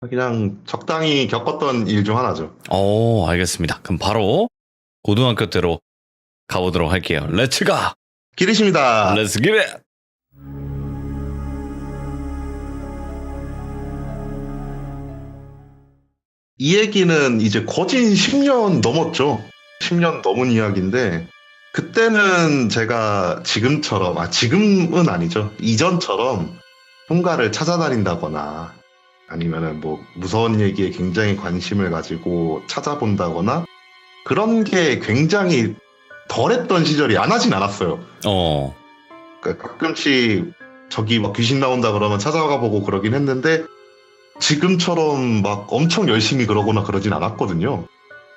그냥 적당히 겪었던 일 중 하나죠. 알겠습니다. 그럼 바로 고등학교 때로 가보도록 할게요. 렛츠 가! 기리십니다. 렛츠 기릿! 이 얘기는 이제 거진 10년 넘었죠. 10년 넘은 이야기인데, 그때는 제가 지금은 아니죠. 이전처럼 통가를 찾아다닌다거나, 아니면은 뭐 무서운 얘기에 굉장히 관심을 가지고 찾아본다거나, 그런 게 굉장히 덜했던 시절이 안 하진 않았어요. 어, 그러니까 가끔씩 저기 막 귀신 나온다 그러면 찾아가 보고 그러긴 했는데, 지금처럼 막 엄청 열심히 그러거나 그러진 않았거든요.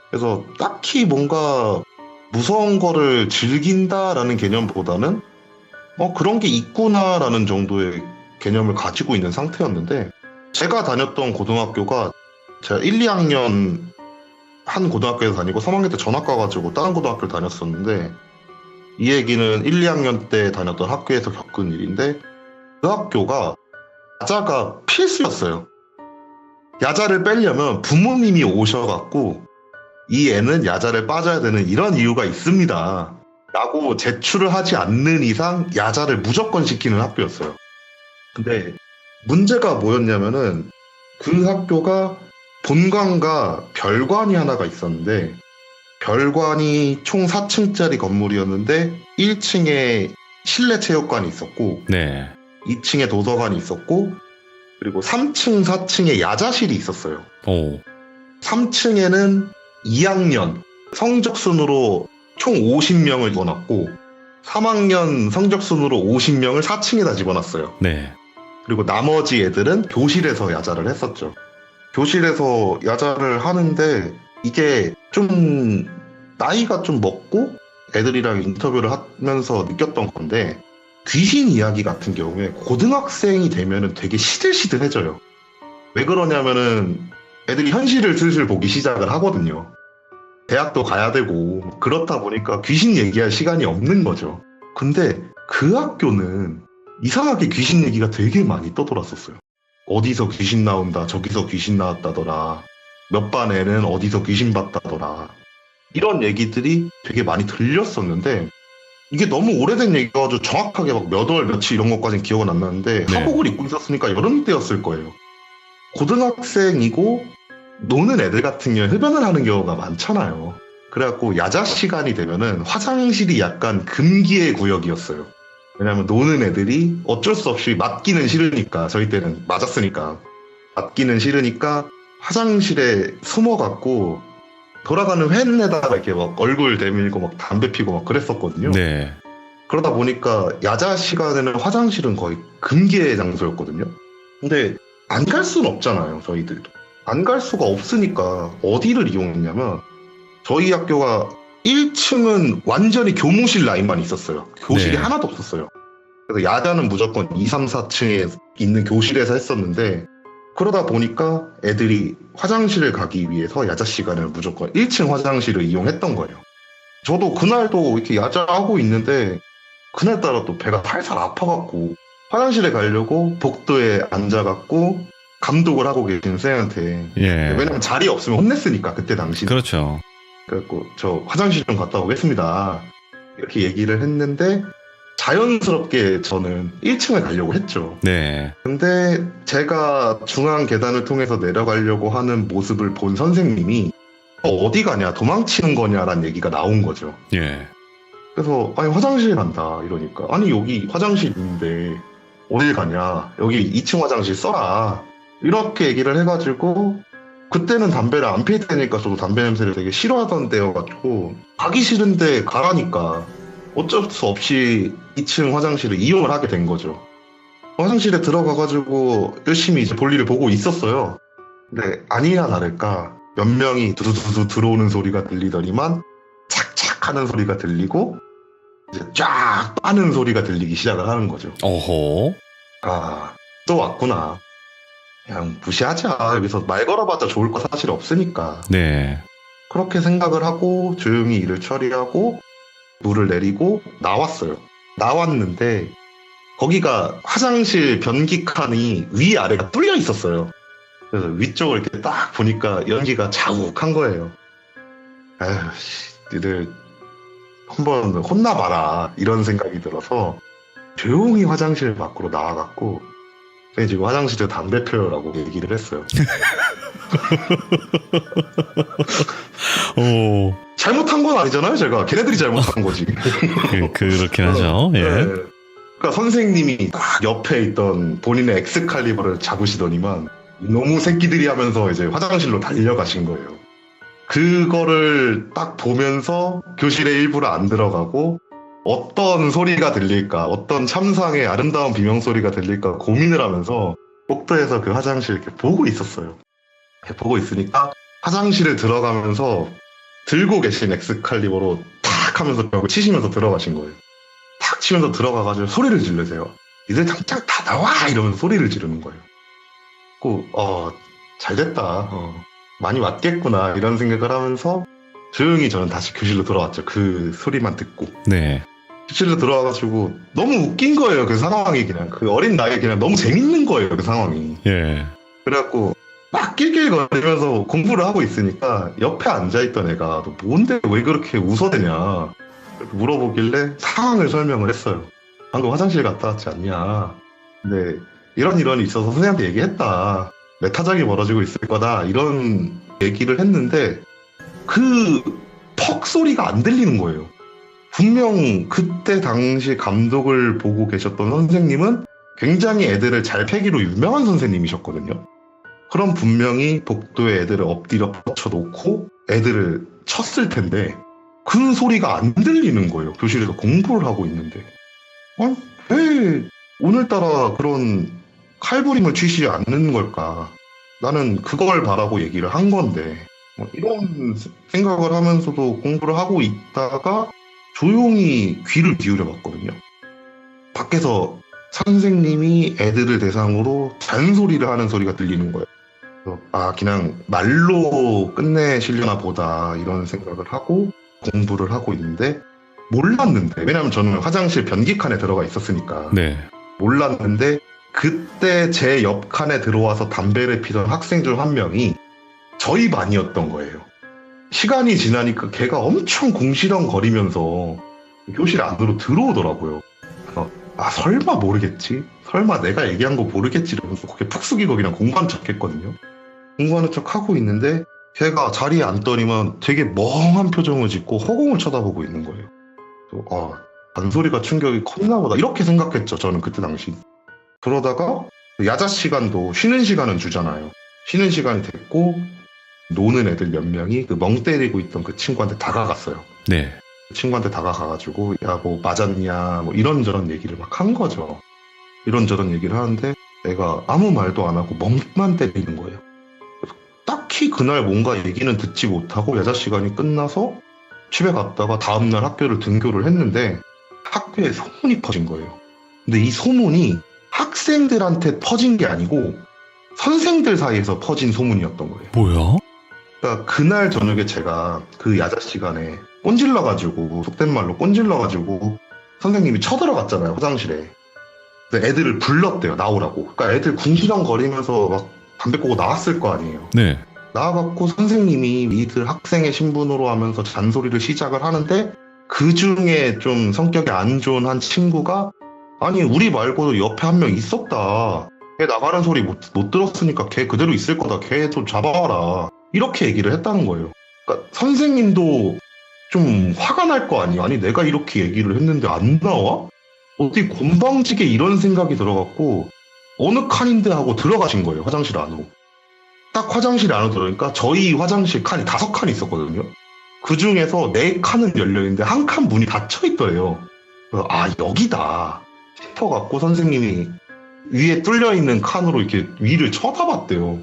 그래서 딱히 뭔가 무서운 거를 즐긴다라는 개념보다는 그런 게 있구나라는 정도의 개념을 가지고 있는 상태였는데, 제가 다녔던 고등학교가 제가 1, 2학년 한 고등학교에서 다니고 3학년 때 전학 가가지고 다른 고등학교를 다녔었는데, 이 얘기는 1, 2학년 때 다녔던 학교에서 겪은 일인데, 그 학교가 야자가 필수였어요. 야자를 빼려면 부모님이 오셔갖고 이 애는 야자를 빠져야 되는 이런 이유가 있습니다 라고 제출을 하지 않는 이상 야자를 무조건 시키는 학교였어요. 근데 문제가 뭐였냐면은, 그 학교가 본관과 별관이 하나가 있었는데, 별관이 총 4층짜리 건물이었는데 1층에 실내 체육관이 있었고, 네. 2층에 도서관이 있었고, 그리고 3층, 4층에 야자실이 있었어요. 오, 3층에는 2학년 성적 순으로 총 50명을 집어넣고, 3학년 성적 순으로 50명을 4층에다 집어넣었어요. 네. 그리고 나머지 애들은 교실에서 야자를 했었죠. 교실에서 야자를 하는데, 이게 좀 나이가 좀 먹고 애들이랑 인터뷰를 하면서 느꼈던 건데, 귀신 이야기 같은 경우에 고등학생이 되면은 되게 시들시들해져요. 왜 그러냐면은 애들이 현실을 슬슬 보기 시작을 하거든요. 대학도 가야 되고 그렇다 보니까 귀신 얘기할 시간이 없는 거죠. 근데 그 학교는 이상하게 귀신 얘기가 되게 많이 떠돌았었어요. 어디서 귀신 나온다, 저기서 귀신 나왔다더라, 몇 반 애는 어디서 귀신 봤다더라, 이런 얘기들이 되게 많이 들렸었는데, 이게 너무 오래된 얘기여가지고 정확하게 막 몇 월 며칠 이런 것까지는 기억은 안 나는데, 네. 하복을 입고 있었으니까 여름 때였을 거예요. 고등학생이고 노는 애들 같은 경우에 흡연을 하는 경우가 많잖아요. 그래갖고 야자 시간이 되면은 화장실이 약간 금기의 구역이었어요. 왜냐면 노는 애들이 어쩔 수 없이 맞기는 싫으니까, 저희 때는 맞았으니까 맞기는 싫으니까 화장실에 숨어갖고 돌아가는 팬에다가 이렇게 막 얼굴 내밀고 막 담배 피고 막 그랬었거든요. 네. 그러다 보니까 야자 시간에는 화장실은 거의 금기의 장소였거든요. 근데 안 갈 수는 없잖아요, 저희들도. 안 갈 수가 없으니까 어디를 이용했냐면, 저희 학교가 1층은 완전히 교무실 라인만 있었어요. 교실이 네. 하나도 없었어요. 그래서 야자는 무조건 2, 3, 4층에 있는 교실에서 했었는데, 그러다 보니까 애들이 화장실을 가기 위해서 야자 시간을 무조건 1층 화장실을 이용했던 거예요. 저도 그날도 이렇게 야자하고 있는데, 그날따라 또 배가 살살 아파갖고 화장실에 가려고 복도에 앉아갖고 감독을 하고 계신 쌤한테, 예. 왜냐면 자리 없으면 혼냈으니까 그때 당시. 그렇죠. 그래갖고 저 화장실 좀 갔다 오겠습니다 이렇게 얘기를 했는데, 자연스럽게 저는 1층을 가려고 했죠. 네. 근데 제가 중앙 계단을 통해서 내려가려고 하는 모습을 본 선생님이 어디 가냐, 도망치는 거냐라는 얘기가 나온 거죠. 예. 그래서 아니 화장실 간다 이러니까, 아니 여기 화장실 있는데 어딜 가냐, 여기 2층 화장실 써라 이렇게 얘기를 해가지고, 그때는 담배를 안 피울 때니까 저도 담배 냄새를 되게 싫어하던 때여가지고 가기 싫은데 가라니까 어쩔 수 없이 2층 화장실을 이용을 하게 된 거죠. 화장실에 들어가가지고 열심히 이제 볼일을 보고 있었어요. 근데 아니나 다를까 몇 명이 두두두두 들어오는 소리가 들리더니만 착착 하는 소리가 들리고, 이제 쫙 빠는 소리가 들리기 시작을 하는 거죠. 어허. 아, 또 왔구나. 그냥 무시하자. 여기서 말 걸어봤자 좋을 거 사실 없으니까. 네. 그렇게 생각을 하고 조용히 일을 처리하고 물을 내리고 나왔어요. 나왔는데 거기가 화장실 변기 칸이 위아래가 뚫려 있었어요. 그래서 위쪽을 이렇게 딱 보니까 연기가 자욱한 거예요. 아휴, 니들 한번 혼나봐라 이런 생각이 들어서 조용히 화장실 밖으로 나와갖고 지금 화장실에 담배 피우라고 얘기를 했어요. 오. 잘못한 건 아니잖아요, 제가. 걔네들이 잘못한 거지. 그렇긴 하죠. 예. 네. 그러니까 선생님이 딱 옆에 있던 본인의 엑스칼리버를 잡으시더니만 너무 새끼들이 하면서 이제 화장실로 달려가신 거예요. 그거를 딱 보면서 교실에 일부러 안 들어가고 어떤 소리가 들릴까, 어떤 참상의 아름다운 비명소리가 들릴까 고민을 하면서 복도에서 그 화장실 이렇게 보고 있었어요. 이렇게 보고 있으니까 화장실에 들어가면서 들고 계신 엑스칼리버로 탁 하면서 벽을 치시면서 들어가신 거예요. 탁 치면서 들어가가지고 소리를 지르세요. 이들 당장 다 나와! 이러면서 소리를 지르는 거예요. 잘 됐다. 많이 왔겠구나. 이런 생각을 하면서 조용히 저는 다시 교실로 돌아왔죠. 그 소리만 듣고. 네. 교실로 들어와가지고 너무 웃긴 거예요. 그 상황이 그냥. 그 어린 나이에 그냥 너무 재밌는 거예요. 그 상황이. 예. 그래갖고 막 낄낄거리면서 공부를 하고 있으니까 옆에 앉아있던 애가 너 뭔데 왜 그렇게 웃어대냐 이렇게 물어보길래 상황을 설명을 했어요. 방금 화장실 갔다 왔지 않냐. 근데 이런 일이 있어서 선생님한테 얘기했다. 메타작이 벌어지고 있을 거다. 이런 얘기를 했는데 그 퍽 소리가 안 들리는 거예요. 분명 그때 당시 감독을 보고 계셨던 선생님은 굉장히 애들을 잘 패기로 유명한 선생님이셨거든요. 그럼 분명히 복도에 애들을 엎드려 뻗쳐놓고 애들을 쳤을 텐데 그 소리가 안 들리는 거예요. 교실에서 공부를 하고 있는데. 왜 오늘따라 그런 칼부림을 치지 않는 걸까? 나는 그걸 바라고 얘기를 한 건데 이런 생각을 하면서도 공부를 하고 있다가 조용히 귀를 기울여 봤거든요. 밖에서 선생님이 애들을 대상으로 잔소리를 하는 소리가 들리는 거예요. 그냥 말로 끝내시려나 보다 이런 생각을 하고 공부를 하고 있는데 몰랐는데, 왜냐면 저는 화장실 변기칸에 들어가 있었으니까 네. 몰랐는데 그때 제 옆칸에 들어와서 담배를 피던 학생 중 한 명이 저희 반이었던 거예요. 시간이 지나니까 걔가 엄청 궁시렁거리면서 교실 안으로 들어오더라고요. 설마 모르겠지? 설마 내가 얘기한 거 모르겠지? 이러면서 고개 푹 숙이고 그냥 공부하는 척 했거든요. 공부하는 척 하고 있는데 걔가 자리에 앉더니만 되게 멍한 표정을 짓고 허공을 쳐다보고 있는 거예요. 잔소리가 충격이 컸나 보다 이렇게 생각했죠. 저는 그때 당시. 그러다가 야자 시간도 쉬는 시간은 주잖아요. 쉬는 시간이 됐고 노는 애들 몇 명이 그 멍 때리고 있던 그 친구한테 다가갔어요. 네. 그 친구한테 다가가가지고 야 뭐 맞았냐 뭐 이런저런 얘기를 막 한 거죠. 이런저런 얘기를 하는데 애가 아무 말도 안 하고 멍만 때리는 거예요. 딱히 그날 뭔가 얘기는 듣지 못하고 야자 시간이 끝나서 집에 갔다가 다음날 학교를 등교를 했는데 학교에 소문이 퍼진 거예요. 근데 이 소문이 학생들한테 퍼진 게 아니고 선생들 사이에서 퍼진 소문이었던 거예요. 뭐야? 그러니까 그날 저녁에 제가 그 야자 시간에 꼰질러가지고, 속된 말로 꼰질러가지고 선생님이 쳐들어갔잖아요, 화장실에. 근데 애들을 불렀대요, 나오라고. 그러니까 애들 궁시렁거리면서 막 담배 꼬고 나왔을 거 아니에요. 네. 나와갖고 선생님이 이들 학생의 신분으로 하면서 잔소리를 시작을 하는데 그 중에 좀 성격이 안 좋은 한 친구가 아니 우리 말고도 옆에 한 명 있었다. 걔 나가는 소리 못 들었으니까 걔 그대로 있을 거다. 걔 좀 잡아와라. 이렇게 얘기를 했다는 거예요. 그러니까 선생님도 좀 화가 날 거 아니에요. 아니 내가 이렇게 얘기를 했는데 안 나와? 어디 건방지게 이런 생각이 들어갖고 어느 칸인데 하고 들어가신 거예요. 화장실 안으로. 딱 화장실 안으로 들어오니까 저희 화장실 칸이 5칸이 있었거든요. 그 중에서 4칸은 열려있는데 한 칸 문이 닫혀있더래요. 여기다 싶어갖고 선생님이 위에 뚫려있는 칸으로 이렇게 위를 쳐다봤대요.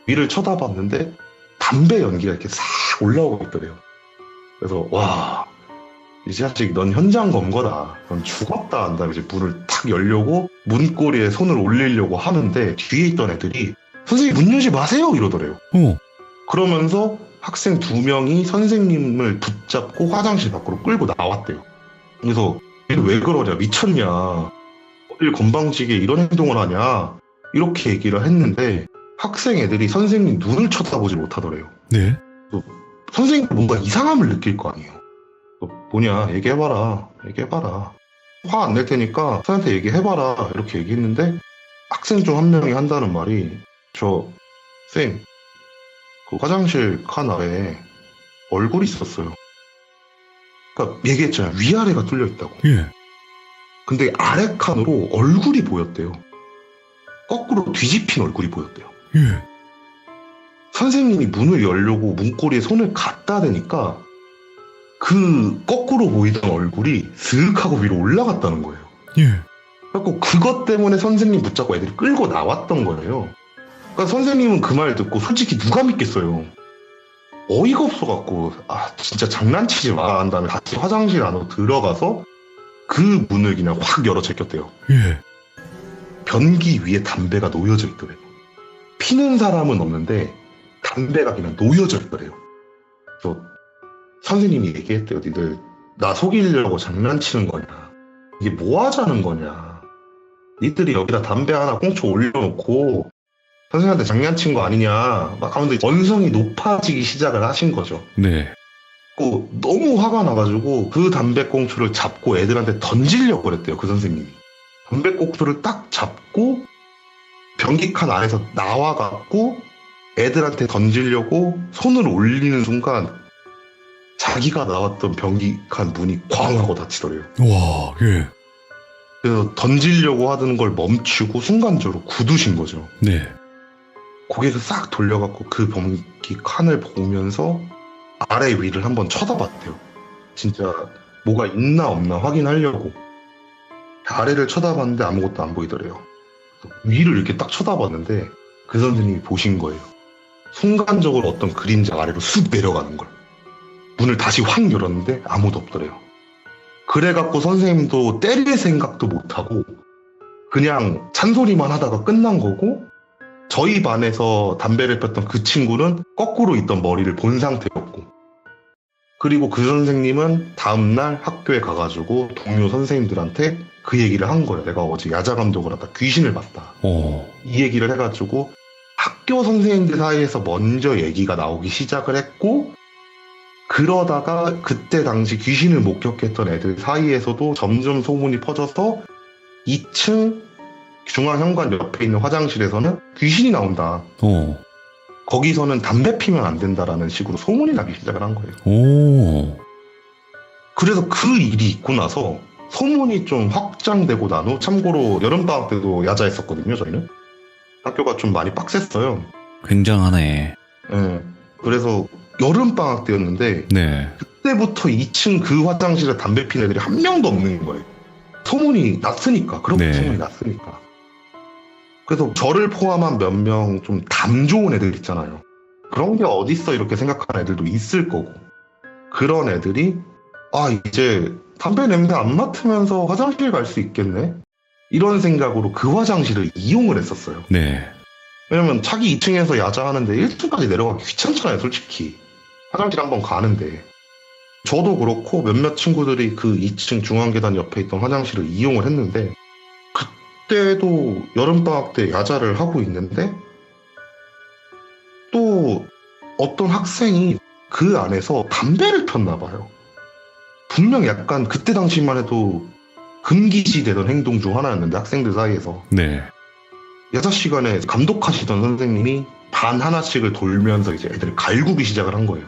위를 쳐다봤는데 담배 연기가 이렇게 싹 올라오고 있더래요. 그래서 이 자식 넌 현장 검거다. 넌 죽었다. 한 다음에 이제 문을 탁 열려고 문고리에 손을 올리려고 하는데 뒤에 있던 애들이 선생님 문 열지 마세요 이러더래요. 그러면서 학생 2명이 선생님을 붙잡고 화장실 밖으로 끌고 나왔대요. 그래서 얘는 왜 그러냐, 미쳤냐, 어딜 건방지게 이런 행동을 하냐 이렇게 얘기를 했는데 학생 애들이 선생님 눈을 쳐다보지 못하더래요. 네. 선생님 뭔가 이상함을 느낄 거 아니에요. 뭐냐, 얘기해봐라. 화 안 낼 테니까 선생님한테 얘기해봐라. 이렇게 얘기했는데 학생 중 한 명이 한다는 말이 쌤, 그 화장실 칸 아래에 얼굴이 있었어요. 그러니까 얘기했잖아요. 위아래가 뚫려 있다고. 예. 근데 아래 칸으로 얼굴이 보였대요. 거꾸로 뒤집힌 얼굴이 보였대요. 예. 선생님이 문을 열려고 문고리에 손을 갖다 대니까 그 거꾸로 보이던 얼굴이 슥 하고 위로 올라갔다는 거예요. 예. 그래서 그것 때문에 선생님 붙잡고 애들이 끌고 나왔던 거예요. 그러니까 선생님은 그 말 듣고 솔직히 누가 믿겠어요. 어이가 없어갖고 진짜 장난치지 마 한 다음에 다시 화장실 안으로 들어가서 그 문을 그냥 확 열어 제꼈대요. 예. 변기 위에 담배가 놓여져 있더래요. 피는 사람은 없는데 담배가 그냥 놓여져 있더래요. 그래서 선생님이 얘기했대요. 니들 나 속이려고 장난치는 거냐, 이게 뭐 하자는 거냐, 니들이 여기다 담배 하나 꽁초 올려놓고 선생님한테 장난친 거 아니냐 막 하면서 원성이 높아지기 시작을 하신 거죠. 네. 너무 화가 나가지고 그 담배꽁초를 잡고 애들한테 던지려고 그랬대요. 그 선생님이 담배꽁초를 딱 잡고 변기칸 안에서 나와갖고 애들한테 던지려고 손을 올리는 순간 자기가 나왔던 변기칸 문이 쾅 하고 닫히더래요. 와, 예. 그래서 던지려고 하는 걸 멈추고 순간적으로 굳으신 거죠. 네. 고개를 싹 돌려갖고 그 변기 칸을 보면서 아래 위를 한번 쳐다봤대요. 진짜 뭐가 있나 없나 확인하려고. 아래를 쳐다봤는데 아무것도 안 보이더래요. 위를 이렇게 딱 쳐다봤는데 그 선생님이 보신 거예요. 순간적으로 어떤 그림자 아래로 쑥 내려가는 걸. 문을 다시 확 열었는데 아무도 없더래요. 그래갖고 선생님도 때릴 생각도 못하고 그냥 잔소리만 하다가 끝난 거고, 저희 반에서 담배를 폈던 그 친구는 거꾸로 있던 머리를 본 상태였고, 그리고 그 선생님은 다음날 학교에 가가지고 동료 선생님들한테 그 얘기를 한 거예요. 내가 어제 야자 감독을 하다 귀신을 봤다. 이 얘기를 해가지고 학교 선생님들 사이에서 먼저 얘기가 나오기 시작을 했고, 그러다가 그때 당시 귀신을 목격했던 애들 사이에서도 점점 소문이 퍼져서 2층 중앙현관 옆에 있는 화장실에서는 귀신이 나온다. 거기서는 담배 피면 안 된다라는 식으로 소문이 나기 시작을 한 거예요. 그래서 그 일이 있고 나서 소문이 좀 확장되고 난 후, 참고로 여름방학 때도 야자했었거든요. 저희는 학교가 좀 많이 빡셌어요. 굉장하네. 네. 그래서 여름방학 때였는데 네. 그때부터 2층 그 화장실에 담배 피는 애들이 한 명도 없는 거예요. 소문이 났으니까. 그렇게 소문이 났으니까. 그래서 저를 포함한 몇 명 좀 담 좋은 애들 있잖아요. 그런 게 어딨어 이렇게 생각하는 애들도 있을 거고, 그런 애들이 이제 담배 냄새 안 맡으면서 화장실 갈 수 있겠네, 이런 생각으로 그 화장실을 이용을 했었어요. 네. 왜냐면 자기 2층에서 야자하는데 1층까지 내려가기 귀찮잖아요. 솔직히 화장실 한번 가는데. 저도 그렇고 몇몇 친구들이 그 2층 중앙계단 옆에 있던 화장실을 이용을 했는데, 그때도 여름방학 때 야자를 하고 있는데 또 어떤 학생이 그 안에서 담배를 폈나 봐요. 분명 약간 그때 당시만 해도 금기시되던 행동 중 하나였는데, 학생들 사이에서. 네. 야자 시간에 감독하시던 선생님이 반 하나씩을 돌면서 이제 애들을 갈구기 시작을 한 거예요.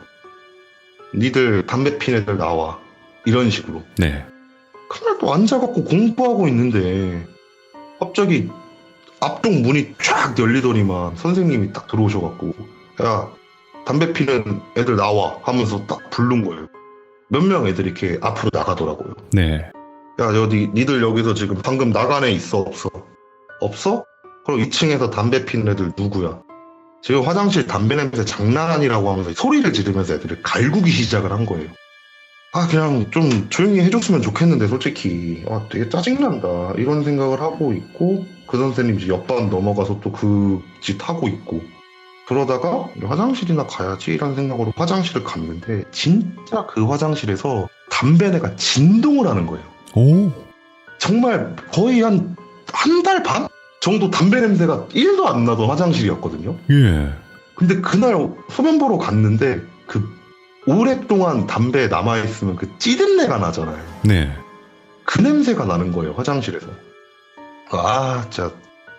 니들 담배 핀 애들 나와, 이런 식으로. 네. 그날 또 앉아갖고 공부하고 있는데 갑자기 앞쪽 문이 쫙 열리더니만 선생님이 딱 들어오셔갖고, 야, 담배 피는 애들 나와 하면서 딱 부른 거예요. 몇 명 애들이 이렇게 앞으로 나가더라고요. 네. 야, 니들 여기서 지금 방금 나간 애 있어, 없어? 없어? 그럼 2층에서 담배 피는 애들 누구야? 지금 화장실 담배 냄새 장난 아니라고 하면서 소리를 지르면서 애들을 갈구기 시작을 한 거예요. 그냥 좀 조용히 해줬으면 좋겠는데 솔직히 되게 짜증난다, 이런 생각을 하고 있고, 그 선생님이 이제 옆반 넘어가서 또 그 짓 하고 있고, 그러다가 화장실이나 가야지 이런 생각으로 화장실을 갔는데 진짜 그 화장실에서 담배내가 진동을 하는 거예요. 정말 거의 한 달 반? 정도 담배 냄새가 1도 안 나던 화장실이었거든요. 예. 근데 그날 소변 보러 갔는데 그 오랫동안 담배에 남아있으면 그 찌든내가 나잖아요. 네. 그 냄새가 나는 거예요, 화장실에서. 진짜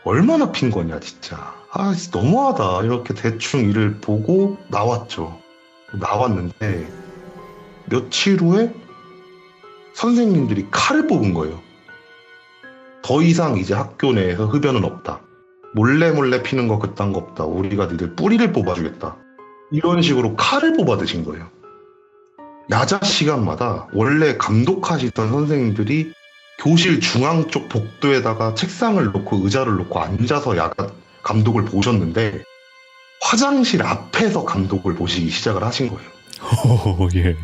얼마나 핀 거냐 진짜. 진짜 너무하다. 이렇게 대충 일을 보고 나왔죠. 나왔는데 며칠 후에 선생님들이 칼을 뽑은 거예요. 더 이상 이제 학교 내에서 흡연은 없다. 몰래 피는 거 그딴 거 없다. 우리가 니들 뿌리를 뽑아주겠다. 이런 식으로 칼을 뽑아드신 거예요. 야자 시간마다 원래 감독하시던 선생님들이 교실 중앙 쪽 복도에다가 책상을 놓고 의자를 놓고 앉아서 야간 감독을 보셨는데 화장실 앞에서 감독을 보시기 시작을 하신 거예요. 예.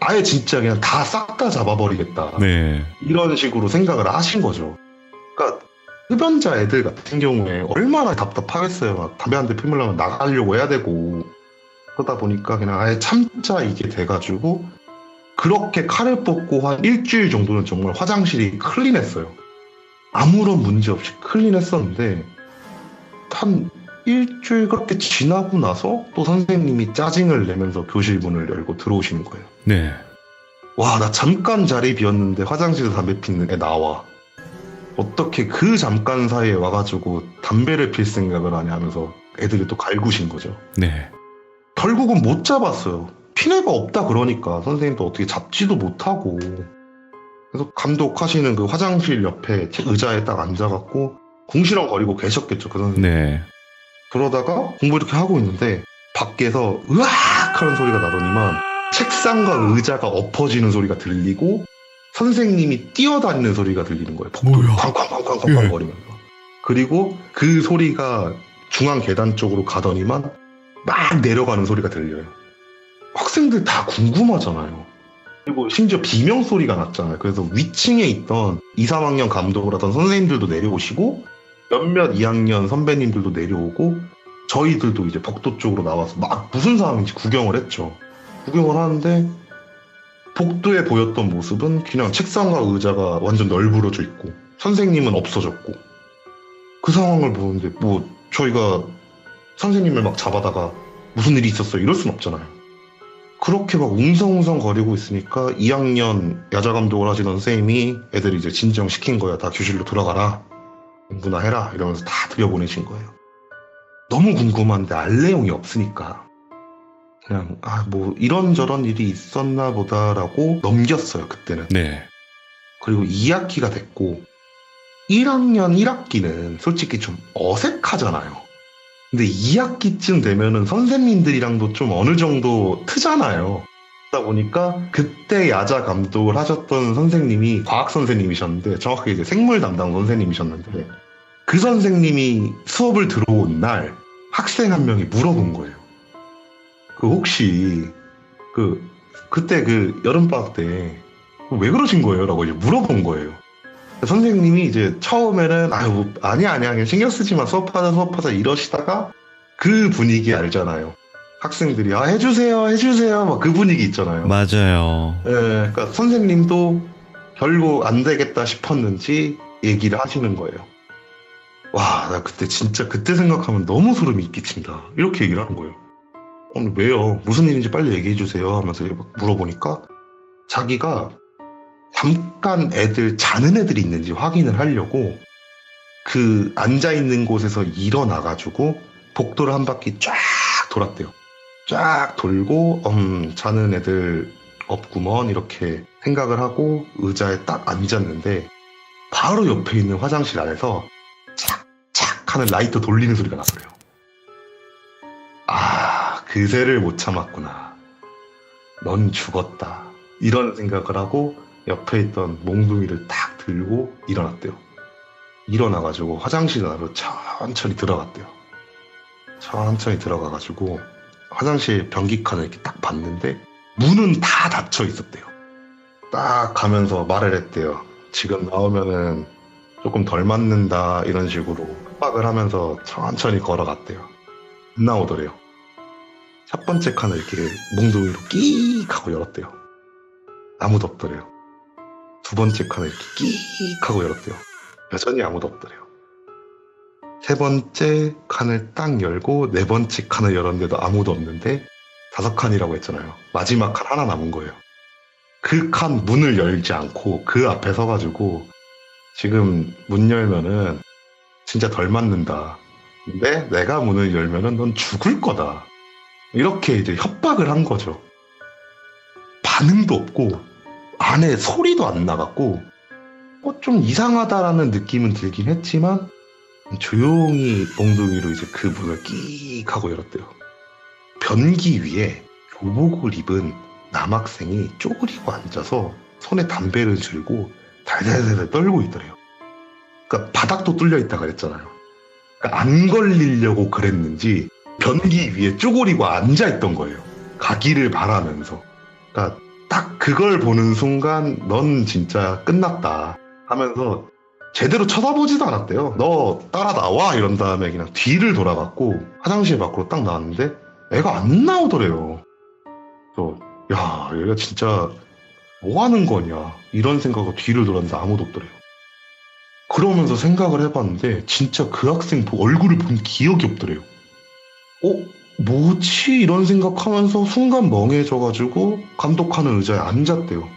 아예 진짜 그냥 다 싹 다 잡아버리겠다. 네. 이런 식으로 생각을 하신 거죠. 그러니까 흡연자 애들 같은 경우에 얼마나 답답하겠어요. 막 담배 한 대 피우려면 나가려고 해야 되고 그러다 보니까 그냥 아예 참자 이게 돼가지고 그렇게 칼을 뽑고 한 일주일 정도는 정말 화장실이 클린했어요. 아무런 문제 없이 클린했었는데 한 일주일 그렇게 지나고 나서 또 선생님이 짜증을 내면서 교실 문을 열고 들어오시는 거예요. 네. 와, 나 잠깐 자리 비었는데 화장실에서 담배 피는 애 나와. 어떻게 그 잠깐 사이에 와가지고 담배를 필 생각을 하냐 하면서 애들이 또 갈구신 거죠. 네. 결국은 못 잡았어요. 피해가 없다 그러니까 선생님도 어떻게 잡지도 못하고. 그래서 감독하시는 그 화장실 옆에 의자에 딱 앉아갖고 궁시렁거리고 계셨겠죠, 그 선생님. 네. 그러다가 공부 이렇게 하고 있는데 밖에서 으악 하는 소리가 나더니만 책상과 의자가 엎어지는 소리가 들리고 선생님이 뛰어다니는 소리가 들리는 거예요. 뭐야? 쾅쾅쾅쾅쾅 거리면서. 그리고 그 소리가 중앙 계단 쪽으로 가더니만 막 내려가는 소리가 들려요. 학생들 다 궁금하잖아요. 그리고 심지어 비명 소리가 났잖아요. 그래서 위층에 있던 2, 3학년 감독을 하던 선생님들도 내려오시고 몇몇 2학년 선배님들도 내려오고 저희들도 이제 복도 쪽으로 나와서 막 무슨 상황인지 구경을 했죠. 구경을 하는데 복도에 보였던 모습은 그냥 책상과 의자가 완전 널브러져 있고 선생님은 없어졌고 그 상황을 보는데 뭐 저희가 선생님을 막 잡아다가 무슨 일이 있었어요 이럴 순 없잖아요. 그렇게 막 웅성웅성 거리고 있으니까 2학년 야자 감독을 하시던 선생님이 애들이 이제 진정시킨 거야. 다 교실로 들어가라. 공부나 해라. 이러면서 다 들여보내신 거예요. 너무 궁금한데 알 내용이 없으니까 그냥 뭐 이런저런 일이 있었나 보다라고 넘겼어요. 그때는. 네. 그리고 2학기가 됐고 1학년 1학기는 솔직히 좀 어색하잖아요. 근데 2학기쯤 되면은 선생님들이랑도 좀 어느 정도 트잖아요. 그러다 보니까 그때 야자 감독을 하셨던 선생님이 과학 선생님이셨는데 정확하게 이제 생물 담당 선생님이셨는데 그 선생님이 수업을 들어온 날 학생 한 명이 물어본 거예요. 혹시 그때 여름방학 때 왜 그러신 거예요? 라고 이제 물어본 거예요. 선생님이 이제 처음에는 아니야 그냥 신경 쓰지 마 수업하자 이러시다가 그 분위기 알잖아요. 학생들이 해주세요 막 그 분위기 있잖아요. 맞아요. 예, 그러니까 선생님도 결국 안 되겠다 싶었는지 얘기를 하시는 거예요. 와, 나 그때 생각하면 너무 소름이 끼친다. 이렇게 얘기를 하는 거예요. 왜요? 무슨 일인지 빨리 얘기해 주세요 하면서 물어보니까 자기가 잠깐 자는 애들이 있는지 확인을 하려고 그 앉아있는 곳에서 일어나가지고 복도를 한 바퀴 쫙 돌았대요. 쫙 돌고 자는 애들 없구먼 이렇게 생각을 하고 의자에 딱 앉았는데 바로 옆에 있는 화장실 안에서 착착 하는 라이터 돌리는 소리가 나더래요. 그새를 못 참았구나. 넌 죽었다. 이런 생각을 하고 옆에 있던 몽둥이를 딱 들고 일어났대요. 일어나가지고 화장실 안으로 천천히 들어갔대요. 천천히 들어가가지고 화장실 변기칸을 이렇게 딱 봤는데 문은 다 닫혀 있었대요. 딱 가면서 말을 했대요. 지금 나오면은 조금 덜 맞는다 이런 식으로 협박을 하면서 천천히 걸어갔대요. 안 나오더래요. 첫 번째 칸을 이렇게 몽둥이로 끼익 하고 열었대요. 아무도 없더래요. 두 번째 칸을 이렇게 끼익 하고 열었대요. 여전히 아무도 없더래요. 세 번째 칸을 딱 열고 네 번째 칸을 열었는데도 아무도 없는데 5칸이라고 했잖아요. 마지막 칸 하나 남은 거예요. 그 칸 문을 열지 않고 그 앞에 서가지고 지금 문 열면은 진짜 덜 맞는다. 근데 내가 문을 열면은 넌 죽을 거다. 이렇게 이제 협박을 한 거죠. 반응도 없고 안에 소리도 안 나갔고 좀 이상하다라는 느낌은 들긴 했지만 조용히 몽둥이로 이제 그 문을 끼익 하고 열었대요. 변기 위에 교복을 입은 남학생이 쪼그리고 앉아서 손에 담배를 들고 달달달 떨고 있더래요. 그러니까 바닥도 뚫려 있다 그랬잖아요. 그러니까 안 걸리려고 그랬는지 변기 위에 쪼그리고 앉아 있던 거예요. 가기를 바라면서. 그러니까 딱 그걸 보는 순간 넌 진짜 끝났다 하면서 제대로 쳐다보지도 않았대요. 너 따라 나와 이런 다음에 그냥 뒤를 돌아갔고 화장실 밖으로 딱 나왔는데 애가 안 나오더래요. 그래서 야 얘가 진짜 뭐 하는 거냐 이런 생각으로 뒤를 돌았는데 아무도 없더래요. 그러면서 생각을 해봤는데 진짜 그 학생 얼굴을 본 기억이 없더래요. 뭐지? 이런 생각하면서 순간 멍해져가지고 감독하는 의자에 앉았대요.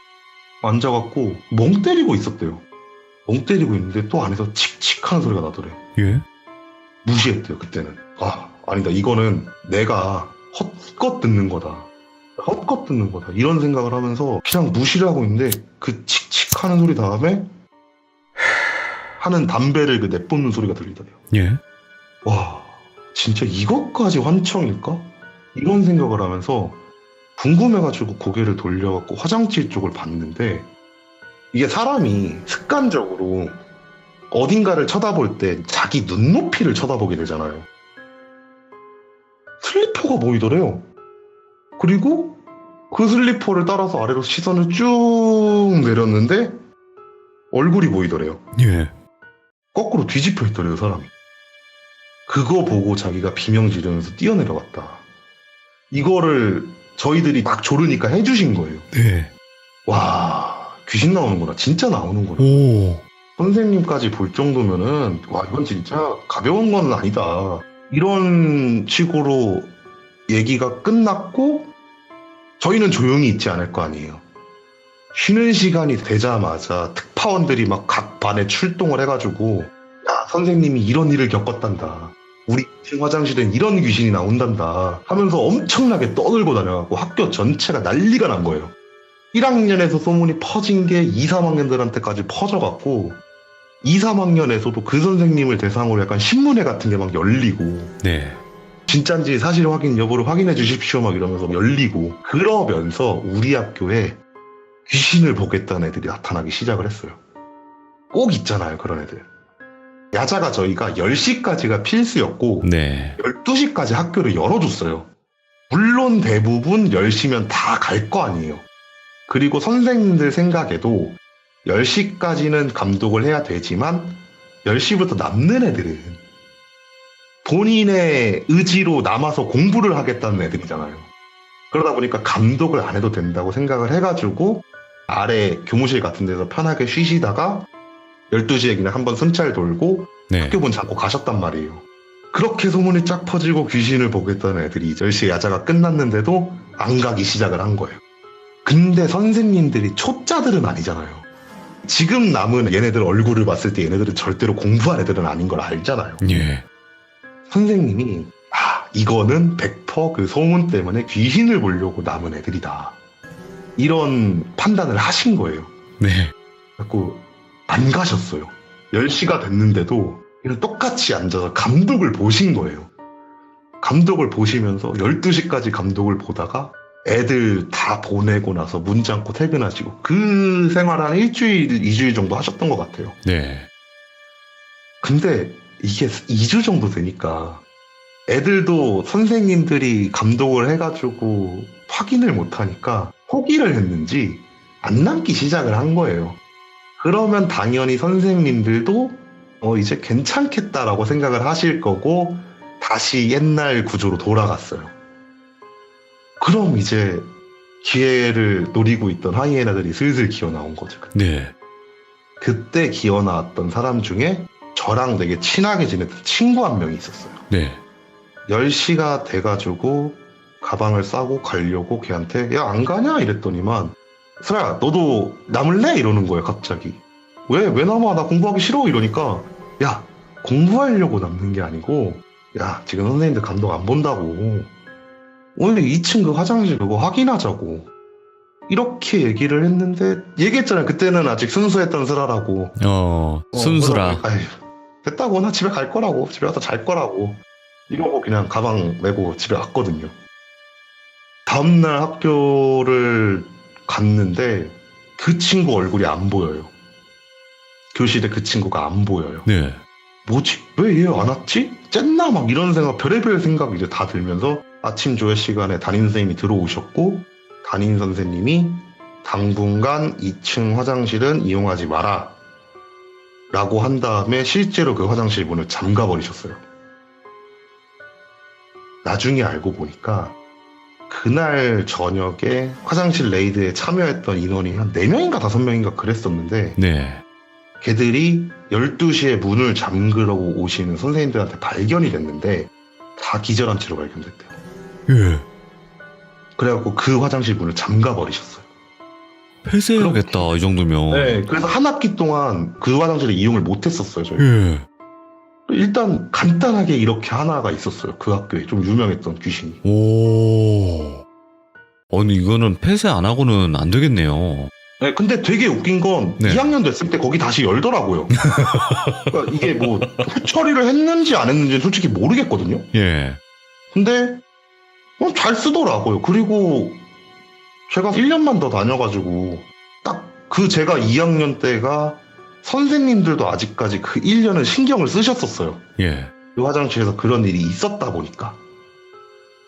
앉아갖고 멍 때리고 있었대요. 멍 때리고 있는데 또 안에서 칙칙하는 소리가 나더래요. 예? 무시했대요 그때는. 아니다 이거는 내가 헛것 듣는 거다. 헛것 듣는 거다. 이런 생각을 하면서 그냥 무시를 하고 있는데 그 칙칙하는 소리 다음에 하는 담배를 그 내뿜는 소리가 들리더래요. 예? 와 진짜 이것까지 환청일까? 이런 생각을 하면서 궁금해가지고 고개를 돌려갖고 화장실 쪽을 봤는데 이게 사람이 습관적으로 어딘가를 쳐다볼 때 자기 눈높이를 쳐다보게 되잖아요. 슬리퍼가 보이더래요. 그리고 그 슬리퍼를 따라서 아래로 시선을 쭉 내렸는데 얼굴이 보이더래요. 예. 거꾸로 뒤집혀 있더래요 사람이. 그거 보고 자기가 비명 지르면서 뛰어내려갔다. 이거를 저희들이 막 조르니까 해주신 거예요. 네. 와 귀신 나오는구나. 진짜 나오는구나. 오. 선생님까지 볼 정도면은 와 이건 진짜 가벼운 건 아니다. 이런 식으로 얘기가 끝났고 저희는 조용히 있지 않을 거 아니에요. 쉬는 시간이 되자마자 특파원들이 막 각 반에 출동을 해가지고 야 선생님이 이런 일을 겪었단다. 우리 2층 화장실엔 이런 귀신이 나온단다 하면서 엄청나게 떠들고 다녀갖고 학교 전체가 난리가 난 거예요. 1학년에서 소문이 퍼진 게 2, 3학년들한테까지 퍼져갖고 2, 3학년에서도 그 선생님을 대상으로 약간 신문회 같은 게 막 열리고 네. 진짜인지 사실 확인 여부를 확인해 주십시오 막 이러면서 열리고 그러면서 우리 학교에 귀신을 보겠다는 애들이 나타나기 시작을 했어요. 꼭 있잖아요 그런 애들. 야자가 저희가 10시까지가 필수였고 네. 12시까지 학교를 열어줬어요. 물론 대부분 10시면 다 갈 거 아니에요. 그리고 선생님들 생각에도 10시까지는 감독을 해야 되지만 10시부터 남는 애들은 본인의 의지로 남아서 공부를 하겠다는 애들이잖아요. 그러다 보니까 감독을 안 해도 된다고 생각을 해가지고 아래 교무실 같은 데서 편하게 쉬시다가 12시에 그냥 한번 순찰 돌고 네. 학교 문 잠고 가셨단 말이에요. 그렇게 소문이 쫙 퍼지고 귀신을 보겠다는 애들이 10시에 야자가 끝났는데도 안 가기 시작을 한 거예요. 근데 선생님들이 초짜들은 아니잖아요. 지금 남은 얘네들 얼굴을 봤을 때 얘네들은 절대로 공부할 애들은 아닌 걸 알잖아요. 예. 선생님이 이거는 100% 그 소문 때문에 귀신을 보려고 남은 애들이다. 이런 판단을 하신 거예요. 네. 그래서 안 가셨어요. 10시가 됐는데도 그냥 똑같이 앉아서 감독을 보신 거예요. 감독을 보시면서 12시까지 감독을 보다가 애들 다 보내고 나서 문 잠고 퇴근하시고 그 생활 한 일주일, 2주일 정도 하셨던 것 같아요. 네. 근데 이게 2주 정도 되니까 애들도 선생님들이 감독을 해가지고 확인을 못하니까 포기를 했는지 안 남기 시작을 한 거예요. 그러면 당연히 선생님들도 이제 괜찮겠다라고 생각을 하실 거고 다시 옛날 구조로 돌아갔어요. 그럼 이제 기회를 노리고 있던 하이에나들이 슬슬 기어 나온 거죠. 네. 그때 기어 나왔던 사람 중에 저랑 되게 친하게 지냈던 친구 한 명이 있었어요. 네. 10시가 돼가지고 가방을 싸고 가려고 걔한테 야, 안 가냐? 이랬더니만 슬아야, 너도 남을래? 이러는 거예요, 갑자기. 왜 남아? 나 공부하기 싫어. 이러니까 야, 공부하려고 남는 게 아니고 야, 지금 선생님들 감독 안 본다고. 오늘 2층 그 화장실 그거 확인하자고. 이렇게 얘기를 했는데 얘기했잖아요. 그때는 아직 순수했던 슬아라고. 순수라. 아휴, 됐다고. 나 집에 갈 거라고. 집에 가서 잘 거라고. 이러고 그냥 가방 메고 집에 갔거든요. 다음날 학교를 갔는데 그 친구 얼굴이 안 보여요. 교실에 그 친구가 안 보여요. 네. 뭐지? 왜 얘 안 왔지? 쨌나? 막 이런 생각, 별의별 생각이 이제 다 들면서 아침 조회 시간에 담임 선생님이 들어오셨고 담임 선생님이 당분간 2층 화장실은 이용하지 마라 라고 한 다음에 실제로 그 화장실 문을 잠가 버리셨어요. 나중에 알고 보니까 그날 저녁에 화장실 레이드에 참여했던 인원이 한 4명인가 5명인가 그랬었는데 네. 걔들이 12시에 문을 잠그려고 오시는 선생님들한테 발견이 됐는데 다 기절한 채로 발견됐대요. 예. 그래갖고 그 화장실 문을 잠가 버리셨어요. 폐쇄해야겠다, 이 정도면. 네, 그래서 한 학기 동안 그 화장실을 이용을 못했었어요, 저희. 예. 일단 간단하게 이렇게 하나가 있었어요. 그 학교에 좀 유명했던 귀신이. 오. 아니, 이거는 폐쇄 안 하고는 안 되겠네요. 네, 근데 되게 웃긴 건 네. 2학년 됐을 때 거기 다시 열더라고요. 그러니까 이게 뭐 처리를 했는지 안 했는지는 솔직히 모르겠거든요. 예. 근데 잘 쓰더라고요. 그리고 제가 1년만 더 다녀가지고 딱 그 제가 2학년 때가 선생님들도 아직까지 그 1년은 신경을 쓰셨었어요. 예. 그 화장실에서 그런 일이 있었다 보니까.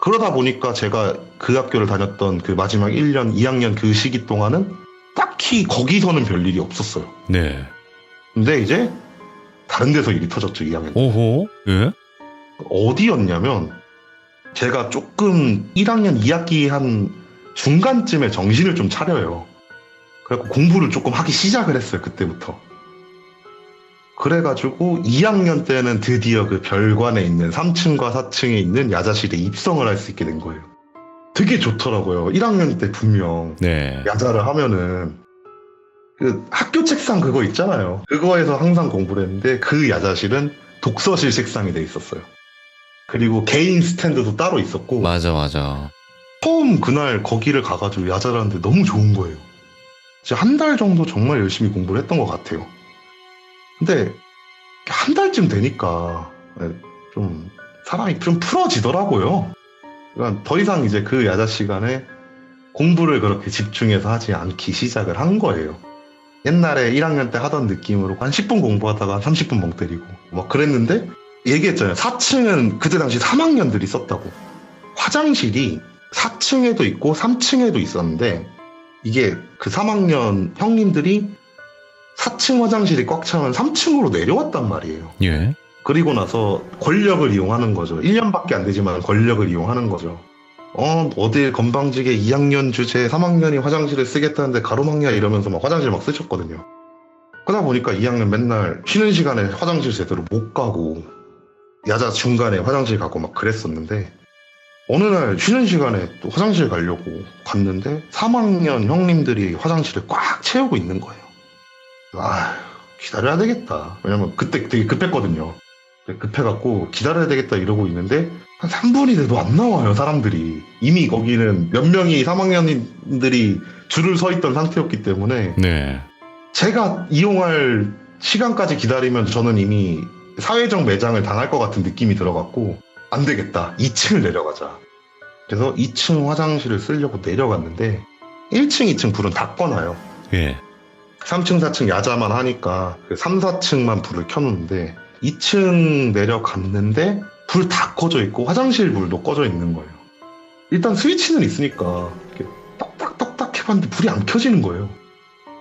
그러다 보니까 제가 그 학교를 다녔던 그 마지막 1년, 2학년 그 시기 동안은 딱히 거기서는 별일이 없었어요. 네. 근데 이제 다른 데서 일이 터졌죠, 2학년 때. 오호. 예. 어디였냐면 제가 조금 1학년 2학기 한 중간쯤에 정신을 좀 차려요. 그래갖고 공부를 조금 하기 시작을 했어요, 그때부터. 그래가지고 2학년 때는 드디어 그 별관에 있는 3층과 4층에 있는 야자실에 입성을 할 수 있게 된 거예요. 되게 좋더라고요. 1학년 때 분명 네. 야자를 하면은 그 학교 책상 그거 있잖아요. 그거에서 항상 공부를 했는데 그 야자실은 독서실 책상이 돼 있었어요. 그리고 개인 스탠드도 따로 있었고 맞아. 처음 그날 거기를 가가지고 야자를 하는데 너무 좋은 거예요. 진짜 한 달 정도 정말 열심히 공부를 했던 것 같아요. 근데 한 달쯤 되니까 좀 사람이 좀 풀어지더라고요. 그러니까 더 이상 이제 그 야자 시간에 공부를 그렇게 집중해서 하지 않기 시작을 한 거예요. 옛날에 1학년 때 하던 느낌으로 한 10분 공부하다가 한 30분 멍 때리고 막 그랬는데 얘기했잖아요. 4층은 그때 당시 3학년들이 썼다고. 화장실이 4층에도 있고 3층에도 있었는데 이게 그 3학년 형님들이 4층 화장실이 꽉 차면 3층으로 내려왔단 말이에요. 예. 그리고 나서 권력을 이용하는 거죠. 1년밖에 안 되지만 권력을 이용하는 거죠. 어딜 건방지게 2학년 주제에 3학년이 화장실을 쓰겠다는데 가로막냐 이러면서 막 화장실 막 쓰셨거든요. 그러다 보니까 2학년 맨날 쉬는 시간에 화장실 제대로 못 가고 야자 중간에 화장실 가고 막 그랬었는데 어느 날 쉬는 시간에 또 화장실 가려고 갔는데 3학년 형님들이 화장실을 꽉 채우고 있는 거예요. 기다려야 되겠다. 왜냐면 그때 되게 급했거든요. 급해갖고 기다려야 되겠다 이러고 있는데 한 3분이 돼도 안 나와요, 사람들이. 이미 거기는 몇 명이 3학년들이 줄을 서 있던 상태였기 때문에 네. 제가 이용할 시간까지 기다리면 저는 이미 사회적 매장을 당할 것 같은 느낌이 들어갖고 안 되겠다. 2층을 내려가자. 그래서 2층 화장실을 쓰려고 내려갔는데 1층, 2층 불은 다 꺼놔요. 예. 3층, 4층 야자만 하니까 그 3, 4층만 불을 켜놓는데 2층 내려갔는데 불 다 꺼져 있고 화장실 불도 꺼져 있는 거예요. 일단 스위치는 있으니까 이렇게 딱딱딱딱 해봤는데 불이 안 켜지는 거예요.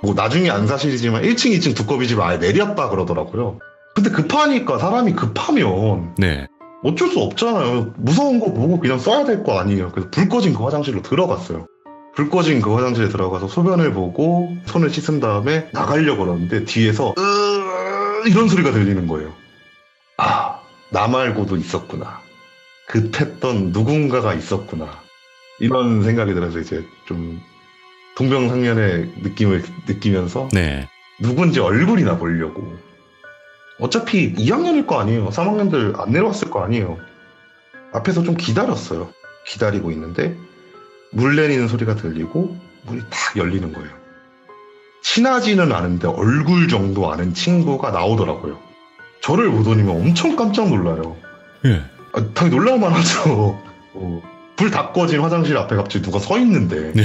뭐 나중에 안 사실이지만 1층, 2층 두꺼비 집 아예 내렸다 그러더라고요. 근데 급하니까 사람이 급하면 네. 어쩔 수 없잖아요. 무서운 거 보고 그냥 써야 될 거 아니에요. 그래서 불 꺼진 그 화장실로 들어갔어요. 불 꺼진 그 화장실에 들어가서 소변을 보고 손을 씻은 다음에 나가려고 그러는데 뒤에서 이런 소리가 들리는 거예요. 아, 나 말고도 있었구나. 급했던 누군가가 있었구나. 이런 생각이 들어서 이제 좀 동병상련의 느낌을 느끼면서 네. 누군지 얼굴이나 보려고. 어차피 2학년일 거 아니에요. 3학년들 안 내려왔을 거 아니에요. 앞에서 좀 기다렸어요. 기다리고 있는데 물 내리는 소리가 들리고 문이 탁 열리는 거예요. 친하지는 않은데 얼굴 정도 아는 친구가 나오더라고요. 저를 보더니만 엄청 깜짝 놀라요. 예. 당연히 놀랄만 하죠. 불 다 꺼진 화장실 앞에 갑자기 누가 서 있는데 네.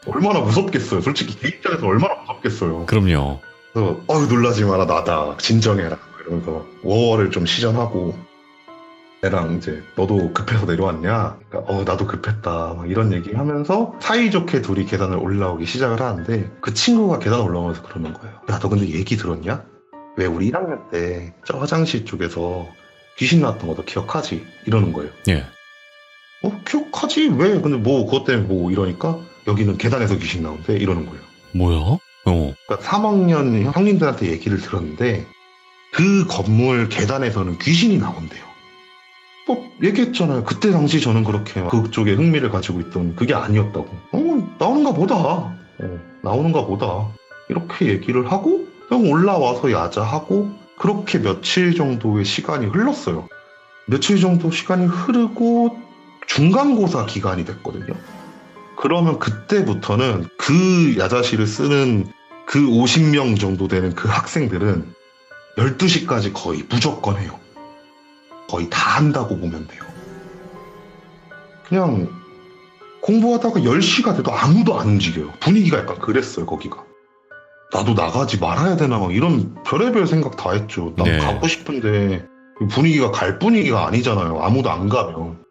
얼마나 무섭겠어요. 솔직히 제 입장에서 얼마나 무섭겠어요. 그럼요. 그래서 놀라지 마라, 나다, 진정해라 이러면서 워워를 좀 시전하고, 애랑 이제 너도 급해서 내려왔냐? 그러니까 나도 급했다 막 이런 얘기하면서 사이좋게 둘이 계단을 올라오기 시작을 하는데, 그 친구가 계단 올라오면서 그러는 거예요. 야, 너 근데 얘기 들었냐? 왜 우리 1학년 때 저 화장실 쪽에서 귀신 나왔던 거 너 기억하지? 이러는 거예요. 예. 기억하지? 왜? 근데 뭐 그것 때문에 뭐 이러니까 여기는 계단에서 귀신 나온대 이러는 거예요. 뭐야? 그러니까 3학년 형님들한테 얘기를 들었는데 그 건물 계단에서는 귀신이 나온대요. 얘기했잖아요. 그때 당시 저는 그렇게 그쪽에 흥미를 가지고 있던 그게 아니었다고. 나오는가 보다. 나오는가 보다. 이렇게 얘기를 하고 형 올라와서 야자하고, 그렇게 며칠 정도의 시간이 흘렀어요. 며칠 정도 시간이 흐르고 중간고사 기간이 됐거든요. 그러면 그때부터는 그 야자실을 쓰는 그 50명 정도 되는 그 학생들은 12시까지 거의 무조건 해요. 거의 다 한다고 보면 돼요. 그냥 공부하다가 10시가 돼도 아무도 안 움직여요. 분위기가 약간 그랬어요, 거기가. 나도 나가지 말아야 되나 막 이런 별의별 생각 다 했죠. 난 네. 가고 싶은데 분위기가 갈 분위기가 아니잖아요. 아무도 안 가면.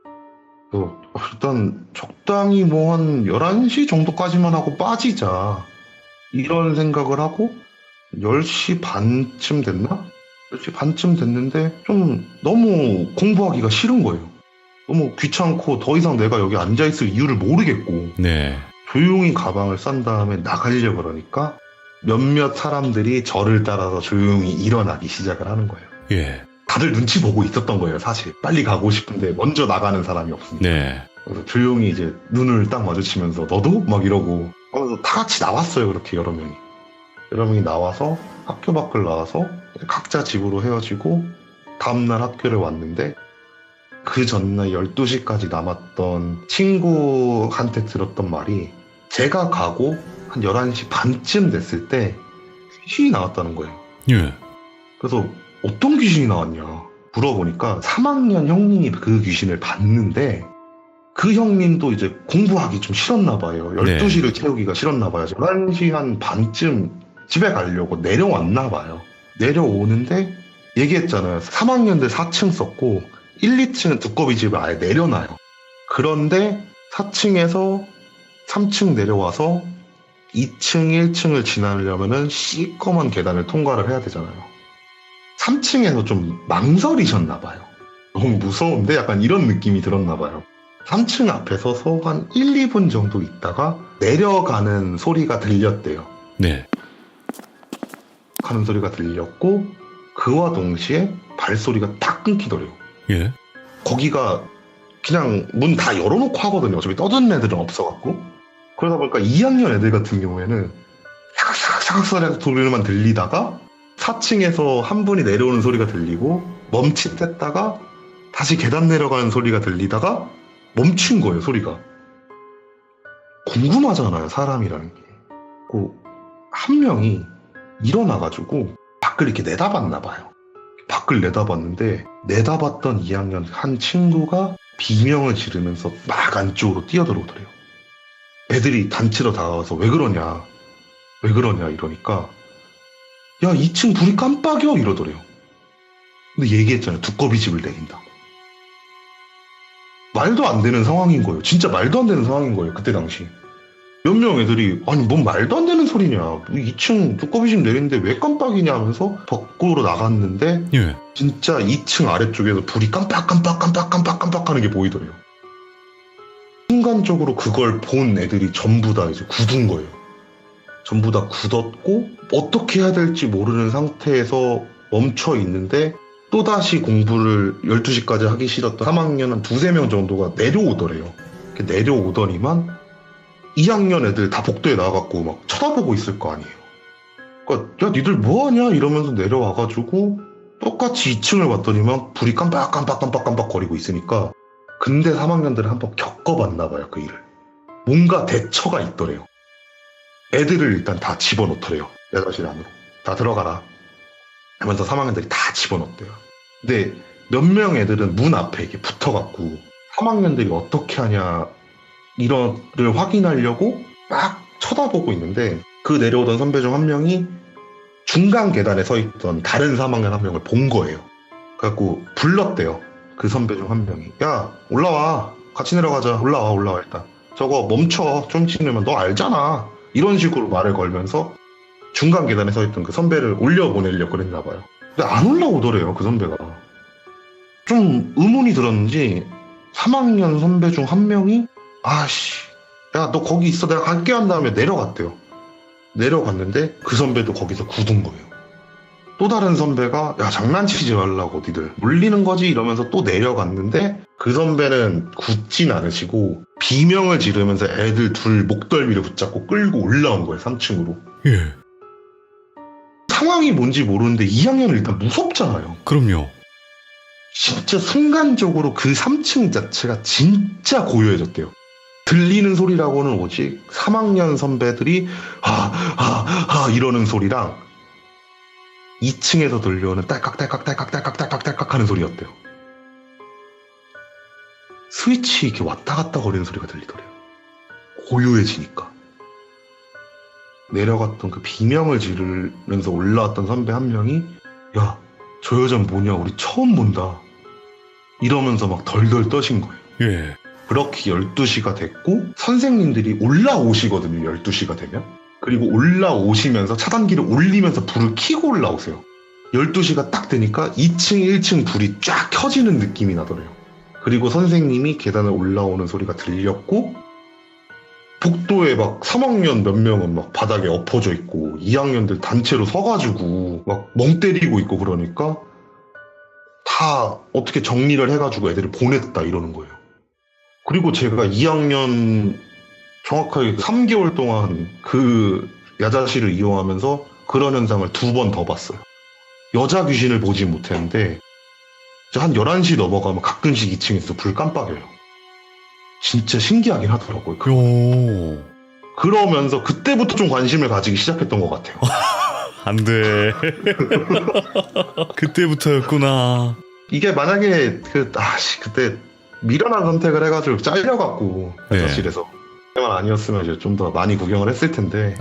그래서 일단 적당히 뭐 한 11시 정도까지만 하고 빠지자, 이런 생각을 하고 10시 반쯤 됐나? 10시 반쯤 됐는데 좀 너무 공부하기가 싫은 거예요. 너무 귀찮고 더 이상 내가 여기 앉아있을 이유를 모르겠고, 네. 조용히 가방을 싼 다음에 나가려고 그러니까 몇몇 사람들이 저를 따라서 조용히 일어나기 시작을 하는 거예요. 예. 다들 눈치 보고 있었던 거예요, 사실. 빨리 가고 싶은데 먼저 나가는 사람이 없으니까. 네. 그래서 조용히 이제 눈을 딱 마주치면서 너도? 막 이러고 하면서 다 같이 나왔어요. 그렇게 여러 명이 나와서 학교 밖을 나와서 각자 집으로 헤어지고 다음날 학교를 왔는데, 그 전날 12시까지 남았던 친구한테 들었던 말이, 제가 가고 한 11시 반쯤 됐을 때 귀신이 나왔다는 거예요. 예. 그래서 어떤 귀신이 나왔냐 물어보니까 3학년 형님이 그 귀신을 봤는데, 그 형님도 이제 공부하기 좀 싫었나 봐요. 12시를 채우기가 싫었나 봐요. 11시 한 반쯤 집에 가려고 내려왔나 봐요. 내려오는데 얘기했잖아요. 3학년들 4층 썼고 1, 2층은 두꺼비 집을 아예 내려놔요. 그런데 4층에서 3층 내려와서 2층, 1층을 지나려면은 시꺼먼 계단을 통과를 해야 되잖아요. 3층에서 좀 망설이셨나 봐요. 너무 무서운데 약간 이런 느낌이 들었나 봐요. 3층 앞에 서서 한 1, 2분 정도 있다가 내려가는 소리가 들렸대요. 네. 가는 소리가 들렸고, 그와 동시에 발소리가 딱 끊기더래요. 예. 거기가 그냥 문 다 열어놓고 하거든요. 어차피 떠드는 애들은 없어갖고. 그러다 보니까 2학년 애들 같은 경우에는 사각사각 소리만 들리다가 4층에서 한 분이 내려오는 소리가 들리고 멈칫했다가 다시 계단 내려가는 소리가 들리다가 멈춘 거예요, 소리가. 궁금하잖아요, 사람이라는 게. 한 명이 일어나가지고 밖을 이렇게 내다봤나 봐요. 밖을 내다봤는데, 내다봤던 2학년 한 친구가 비명을 지르면서 막 안쪽으로 뛰어들어오더래요. 애들이 단체로 다가와서 왜 그러냐 이러니까, 야, 2층 불이 깜빡여 이러더래요. 근데 얘기했잖아요, 두꺼비 집을 내린다고. 말도 안 되는 상황인 거예요. 진짜 말도 안 되는 상황인 거예요, 그때 당시. 몇 명 애들이 아니 뭔 말도 안 되는 소리냐, 2층 두꺼비 집 내리는데 왜 깜빡이냐 하면서 밖으로 나갔는데, 예. 진짜 2층 아래쪽에서 불이 깜빡 하는 게 보이더래요. 순간적으로 그걸 본 애들이 전부 다 이제 굳은 거예요. 전부 다 굳었고 어떻게 해야 될지 모르는 상태에서 멈춰 있는데, 또다시 공부를 12시까지 하기 싫었던 3학년 한 두세 명 정도가 내려오더래요. 내려오더니만 2학년 애들 다 복도에 나와갖고 막 쳐다보고 있을 거 아니에요. 그러니까 야 니들 뭐하냐 이러면서 내려와가지고 똑같이 2층을 봤더니만 불이 깜빡깜빡 거리고 있으니까 근대 3학년들은 한번 겪어봤나 봐요. 그 일을. 뭔가 대처가 있더래요. 애들을 일단 다 집어넣더래요. 야자실 안으로. 다 들어가라 하면서 3학년들이 다 집어넣대요. 근데 몇 명 애들은 문 앞에 이렇게 붙어갖고 3학년들이 어떻게 하냐 이런를 확인하려고 막 쳐다보고 있는데 그 내려오던 선배 중 한 명이 중간 계단에 서 있던 다른 3학년 한 명을 본 거예요. 그래갖고 불렀대요. 그 선배 중 한 명이. 야 올라와 같이 내려가자. 올라와 일단. 저거 멈춰 좀 치면 너 알잖아. 이런 식으로 말을 걸면서 중간 계단에 서 있던 그 선배를 올려보내려고 그랬나 봐요. 근데 안 올라오더래요. 그 선배가. 좀 의문이 들었는지 3학년 선배 중 한 명이 아씨 야 너 거기 있어 내가 갈게 한 다음에 내려갔대요. 내려갔는데 그 선배도 거기서 굳은 거예요. 또 다른 선배가 야 장난치지 말라고 니들 물리는 거지 이러면서 또 내려갔는데 그 선배는 굳진 않으시고 비명을 지르면서 애들 둘 목덜미를 붙잡고 끌고 올라온 거예요. 3층으로. 예. 상황이 뭔지 모르는데 2학년은 일단 무섭잖아요. 그럼요. 진짜 순간적으로 그 3층 자체가 진짜 고요해졌대요. 들리는 소리라고는 오직 3학년 선배들이 하 이러는 소리랑 2층에서 들려오는 딸깍 하는 소리였대요. 스위치 이렇게 왔다 갔다 거리는 소리가 들리더래요. 고요해지니까. 내려갔던 그 비명을 지르면서 올라왔던 선배 한 명이 야, 저 여자는 뭐냐 우리 처음 본다 이러면서 막 덜덜 떠신 거예요. 예. 그렇게 12시가 됐고 선생님들이 올라오시거든요. 12시가 되면. 그리고 올라오시면서 차단기를 올리면서 불을 켜고 올라오세요. 12시가 딱 되니까 2층, 1층 불이 쫙 켜지는 느낌이 나더래요. 그리고 선생님이 계단을 올라오는 소리가 들렸고 복도에 막 3학년 몇 명은 막 바닥에 엎어져 있고 2학년들 단체로 서가지고 막 멍 때리고 있고 그러니까 다 어떻게 정리를 해가지고 애들을 보냈다 이러는 거예요. 그리고 제가 2학년 정확하게 3개월 동안 그 야자실을 이용하면서 그런 현상을 2번 더 봤어요. 여자 귀신을 보지 못했는데 한 11시 넘어가면 가끔씩 2층에서 불 깜빡여요. 진짜 신기하긴 하더라고요. 요. 그러면서 그때부터 좀 관심을 가지기 시작했던 것 같아요. 안 돼. 그때부터였구나. 이게 만약에 그때 미련한 선택을 해가지고 잘려갖고 네. 야자실에서 그때만 아니었으면 이제 좀 더 많이 구경을 했을 텐데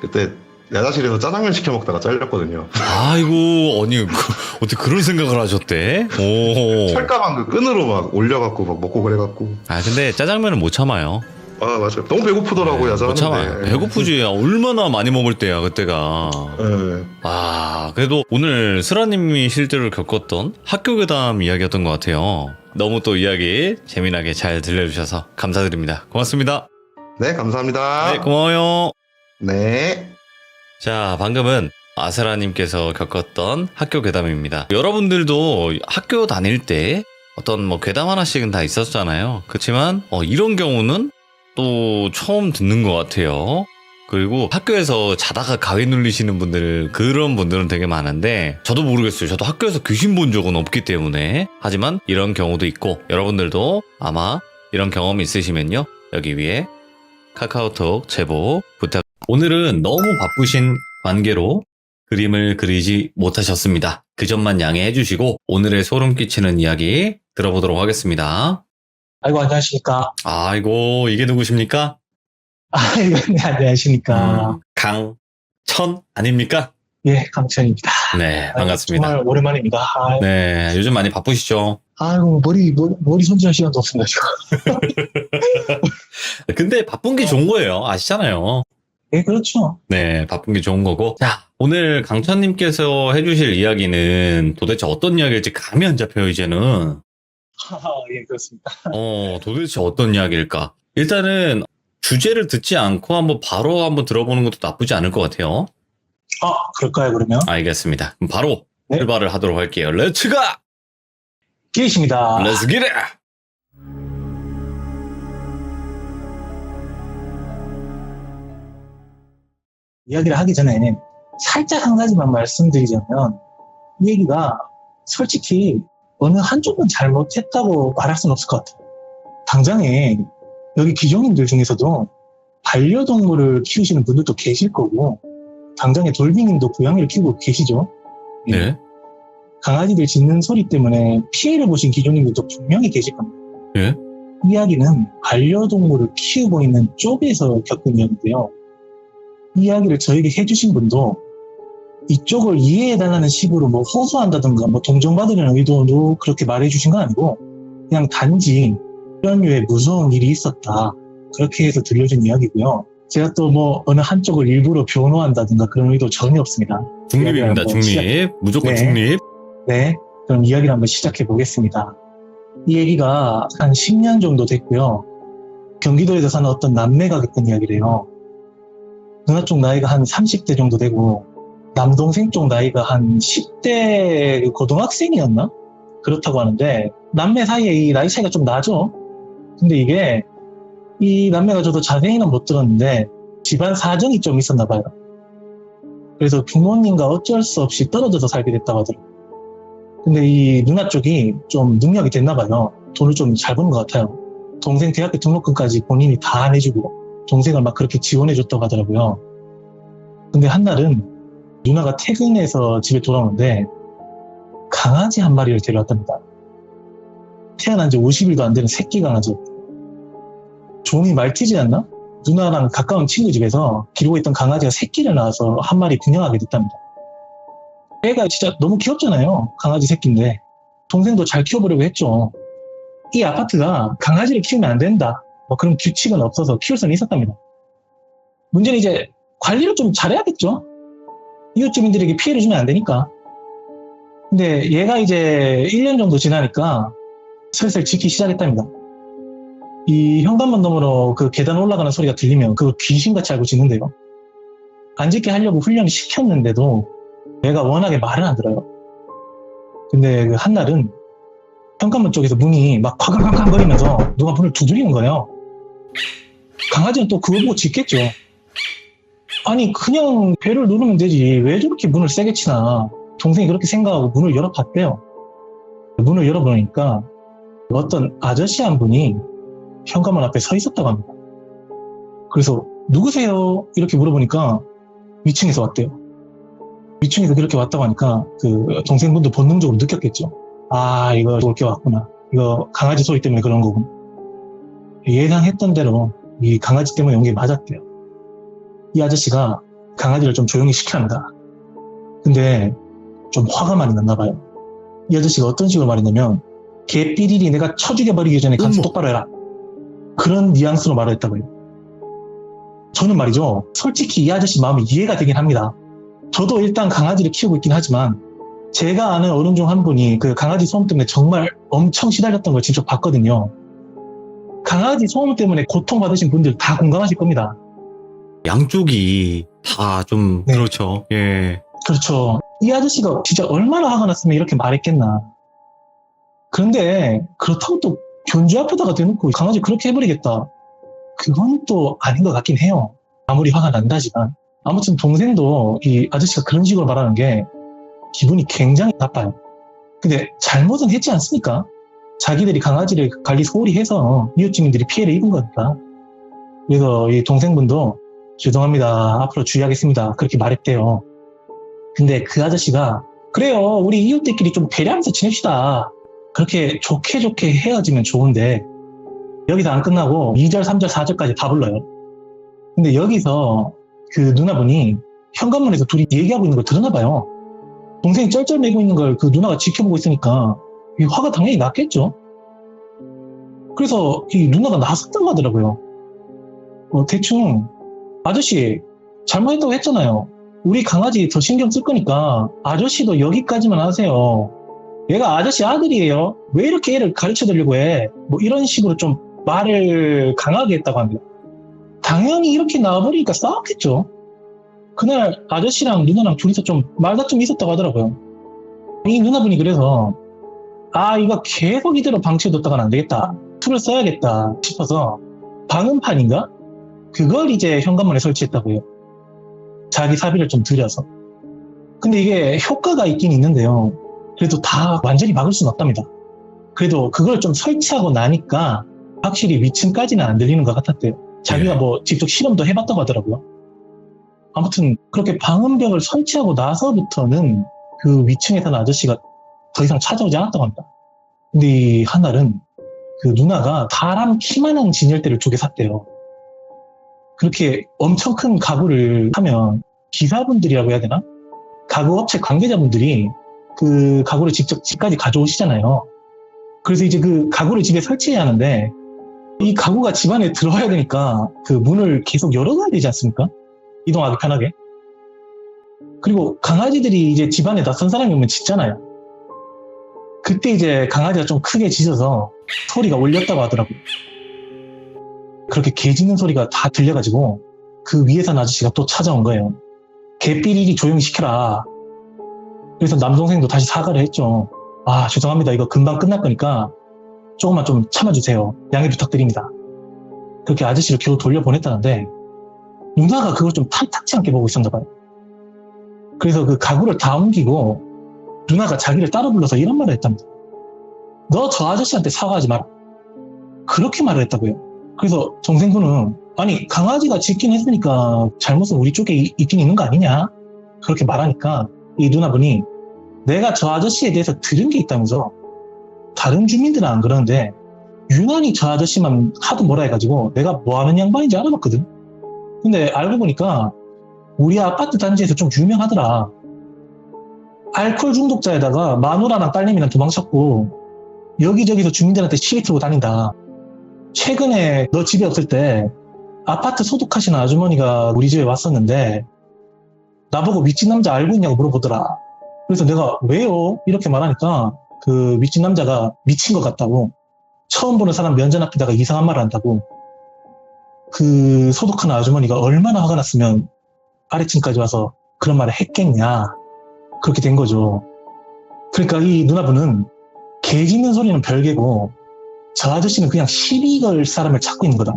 그때 야자실에서 짜장면 시켜 먹다가 잘렸거든요. 아이고, 아니, 어떻게 그런 생각을 하셨대? 오. 철가방 그 끈으로 막 올려갖고 막 먹고 그래갖고. 아, 근데 짜장면은 못 참아요. 아, 맞아요. 너무 배고프더라고요, 야자. 못 참아요. 배고프지. 얼마나 많이 먹을 때야, 그때가. 네. 아, 그래도 오늘 슬아님이 실제로 겪었던 학교 괴담 이야기였던 것 같아요. 너무 또 이야기 재미나게 잘 들려주셔서 감사드립니다. 고맙습니다. 네, 감사합니다. 네, 고마워요. 네. 자, 방금은 아스라님께서 겪었던 학교 괴담입니다. 여러분들도 학교 다닐 때 어떤 뭐 괴담 하나씩은 다 있었잖아요. 그렇지만 이런 경우는 또 처음 듣는 것 같아요. 그리고 학교에서 자다가 가위 눌리시는 분들, 그런 분들은 되게 많은데 저도 모르겠어요. 저도 학교에서 귀신 본 적은 없기 때문에. 하지만 이런 경우도 있고 여러분들도 아마 이런 경험이 있으시면요, 여기 위에 카카오톡 제보 부탁. 오늘은 너무 바쁘신 관계로 그림을 그리지 못하셨습니다. 그 점만 양해해 주시고 오늘의 소름 끼치는 이야기 들어보도록 하겠습니다. 아이고, 안녕하십니까. 아이고, 이게 누구십니까? 아이고, 네, 안녕하십니까. 강천 아닙니까? 예, 강천입니다. 네, 반갑습니다. 정말 오랜만입니다. 네, 요즘 많이 바쁘시죠? 아이고, 머리 손질할 시간도 없습니다, 지금. 근데 바쁜 게 좋은 거예요. 아시잖아요. 예, 그렇죠. 네, 바쁜 게 좋은 거고. 자, 오늘 강천님께서 해주실 이야기는 도대체 어떤 이야기일지 감이 안 잡혀요, 이제는. 예, 그렇습니다. 도대체 어떤 이야기일까? 일단은 주제를 듣지 않고 한번 들어보는 것도 나쁘지 않을 것 같아요. 그럴까요, 그러면? 알겠습니다. 그럼 바로 네. 출발을 하도록 할게요. 렛츠 가! 기릿입니다. 렛츠 기릿! 이야기를 하기 전에 살짝 한 가지만 말씀드리자면 이 얘기가 솔직히 어느 한쪽은 잘못했다고 말할 수는 없을 것 같아요. 당장에 여기 귀족님들 중에서도 반려동물을 키우시는 분들도 계실 거고 당장에 돌비님도 고양이를 키우고 계시죠. 네. 강아지들 짖는 소리 때문에 피해를 보신 귀족님들도 분명히 계실 겁니다. 예? 이야기는 반려동물을 키우고 있는 쪽에서 겪은 이야기인데요. 이 이야기를 저에게 해주신 분도 이쪽을 이해해달라는 식으로 뭐 호소한다든가 뭐 동정받으려는 의도로 그렇게 말해주신 건 아니고 그냥 단지 이런 류의 무서운 일이 있었다. 그렇게 해서 들려준 이야기고요. 제가 또 뭐 어느 한쪽을 일부러 변호한다든가 그런 의도 전혀 없습니다. 중립입니다. 중립. 무조건 네. 중립. 네, 그럼 이야기를 한번 시작해 보겠습니다. 이 얘기가 한 10년 정도 됐고요. 경기도에서 사는 어떤 남매가 겪은 이야기래요. 누나 쪽 나이가 한 30대 정도 되고 남동생 쪽 나이가 한 10대 고등학생이었나? 그렇다고 하는데 남매 사이에 이 나이 차이가 좀 나죠? 근데 이게 이 남매가 저도 자세히는 못 들었는데 집안 사정이 좀 있었나 봐요. 그래서 부모님과 어쩔 수 없이 떨어져서 살게 됐다고 하더라고요. 근데 이 누나 쪽이 좀 능력이 됐나 봐요. 돈을 좀 잘 버는 것 같아요. 동생 대학교 등록금까지 본인이 다 내주고 동생을 막 그렇게 지원해줬다고 하더라고요. 근데 한날은 누나가 퇴근해서 집에 돌아오는데 강아지 한 마리를 데려왔답니다. 태어난 지 50일도 안 되는 새끼 강아지였대요. 종이 말티즈였나? 누나랑 가까운 친구 집에서 기르고 있던 강아지가 새끼를 낳아서 한 마리 분양하게 됐답니다. 애가 진짜 너무 귀엽잖아요. 강아지 새끼인데. 동생도 잘 키워보려고 했죠. 이 아파트가 강아지를 키우면 안 된다. 뭐 그런 규칙은 없어서 키울 수는 있었답니다. 문제는 이제 관리를 좀 잘해야겠죠. 이웃 주민들에게 피해를 주면 안 되니까. 근데 얘가 이제 1년 정도 지나니까 슬슬 짖기 시작했답니다. 이 현관문 너머로 그 계단 올라가는 소리가 들리면 그걸 귀신같이 알고 짖는데요. 안 짖게 하려고 훈련을 시켰는데도 얘가 워낙에 말을 안 들어요. 근데 그 한날은 현관문 쪽에서 문이 막 쾅쾅쾅 거리면서 누가 문을 두드리는 거예요. 강아지는 또 그거 보고 짖겠죠. 아니 그냥 배를 누르면 되지 왜 저렇게 문을 세게 치나. 동생이 그렇게 생각하고 문을 열어봤대요. 문을 열어보니까 어떤 아저씨 한 분이 현관문 앞에 서 있었다고 합니다. 그래서 누구세요? 이렇게 물어보니까 위층에서 왔대요. 위층에서 그렇게 왔다고 하니까 그 동생분도 본능적으로 느꼈겠죠. 아 이거 올 게 왔구나. 이거 강아지 소리 때문에 그런 거구나. 예상했던 대로 이 강아지 때문에 온 게 맞았대요. 이 아저씨가 강아지를 좀 조용히 시켜합니다. 근데 좀 화가 많이 났나 봐요. 이 아저씨가 어떤 식으로 말했냐면 개 삐리리 내가 쳐 죽여버리기 전에 가서 똑바로 해라. 그런 뉘앙스로 말했다고요. 저는 말이죠. 솔직히 이 아저씨 마음이 이해가 되긴 합니다. 저도 일단 강아지를 키우고 있긴 하지만 제가 아는 어른 중 한 분이 그 강아지 소음 때문에 정말 엄청 시달렸던 걸 직접 봤거든요. 강아지 소음 때문에 고통받으신 분들 다 공감하실 겁니다. 양쪽이 다 좀 네. 그렇죠. 예. 그렇죠. 이 아저씨가 진짜 얼마나 화가 났으면 이렇게 말했겠나. 그런데 그렇다고 또 견주 앞에다가 대놓고 강아지 그렇게 해버리겠다. 그건 또 아닌 것 같긴 해요. 아무리 화가 난다지만. 아무튼 동생도 이 아저씨가 그런 식으로 말하는 게 기분이 굉장히 나빠요. 근데 잘못은 했지 않습니까? 자기들이 강아지를 관리 소홀히 해서 이웃 주민들이 피해를 입은 거니까. 그래서 이 동생분도 죄송합니다. 앞으로 주의하겠습니다. 그렇게 말했대요. 근데 그 아저씨가 그래요. 우리 이웃들끼리 좀 배려하면서 지냅시다. 그렇게 좋게 좋게 헤어지면 좋은데 여기서 안 끝나고 2절, 3절, 4절까지 다 불러요. 근데 여기서 그 누나분이 현관문에서 둘이 얘기하고 있는 걸 들었나 봐요. 동생이 쩔쩔매고 있는 걸 그 누나가 지켜보고 있으니까 이 화가 당연히 났겠죠. 그래서 이 누나가 나섰다고 하더라고요. 대충 아저씨 잘못했다고 했잖아요. 우리 강아지 더 신경 쓸 거니까 아저씨도 여기까지만 하세요. 얘가 아저씨 아들이에요. 왜 이렇게 애를 가르쳐드리려고 해? 뭐 이런 식으로 좀 말을 강하게 했다고 합니다. 당연히 이렇게 나와버리니까 싸웠겠죠. 그날 아저씨랑 누나랑 둘이서 좀 말다툼이 있었다고 하더라고요. 이 누나분이 그래서 이거 계속 이대로 방치해뒀다가는 안 되겠다. 툴을 써야겠다 싶어서 방음판인가? 그걸 이제 현관문에 설치했다고요. 자기 사비를 좀 들여서. 근데 이게 효과가 있긴 있는데요. 그래도 다 완전히 막을 수는 없답니다. 그래도 그걸 좀 설치하고 나니까 확실히 위층까지는 안 들리는 것 같았대요. 자기가 뭐 직접 실험도 해봤다고 하더라고요. 아무튼 그렇게 방음벽을 설치하고 나서부터는 그 위층에 사는 아저씨가 더 이상 찾아오지 않았다고 합니다. 근데 이 한날은 그 누나가 사람 키만한 진열대를 2개 샀대요. 그렇게 엄청 큰 가구를 하면 기사분들이라고 해야 되나? 가구업체 관계자분들이 그 가구를 직접 집까지 가져오시잖아요. 그래서 이제 그 가구를 집에 설치해야 하는데 이 가구가 집 안에 들어와야 되니까 그 문을 계속 열어놔야 되지 않습니까? 이동하기 편하게. 그리고 강아지들이 이제 집 안에 낯선 사람이 오면 짖잖아요. 그때 이제 강아지가 좀 크게 짖어서 소리가 울렸다고 하더라고요. 그렇게 개 짖는 소리가 다 들려가지고 그 위에 산 아저씨가 또 찾아온 거예요. 개 삐리리 조용히 시켜라. 그래서 남동생도 다시 사과를 했죠. 죄송합니다. 이거 금방 끝날 거니까 조금만 좀 참아주세요. 양해 부탁드립니다. 그렇게 아저씨를 겨우 돌려보냈다는데 누나가 그걸 좀 탐탁치 않게 보고 있었나 봐요. 그래서 그 가구를 다 옮기고 누나가 자기를 따로 불러서 이런 말을 했답니다. 너 저 아저씨한테 사과하지 마라. 그렇게 말을 했다고요. 그래서 동생분은 아니 강아지가 짖긴 했으니까 잘못은 우리 쪽에 있긴 있는 거 아니냐? 그렇게 말하니까 이 누나분이 내가 저 아저씨에 대해서 들은 게 있다면서 다른 주민들은 안 그러는데 유난히 저 아저씨만 하도 뭐라 해가지고 내가 뭐 하는 양반인지 알아봤거든. 근데 알고 보니까 우리 아파트 단지에서 좀 유명하더라. 알코올 중독자에다가 마누라랑 딸내미랑 도망쳤고 여기저기서 주민들한테 시비 틀고 다닌다. 최근에 너 집에 없을 때 아파트 소독하시는 아주머니가 우리 집에 왔었는데 나보고 윗집 남자 알고 있냐고 물어보더라. 그래서 내가 왜요? 이렇게 말하니까 그 윗집 남자가 미친 것 같다고, 처음 보는 사람 면전 앞에다가 이상한 말을 한다고, 그 소독하는 아주머니가 얼마나 화가 났으면 아래층까지 와서 그런 말을 했겠냐. 그렇게 된 거죠. 그러니까 이 누나분은 개 짖는 소리는 별개고 저 아저씨는 그냥 시비 걸 사람을 찾고 있는 거다.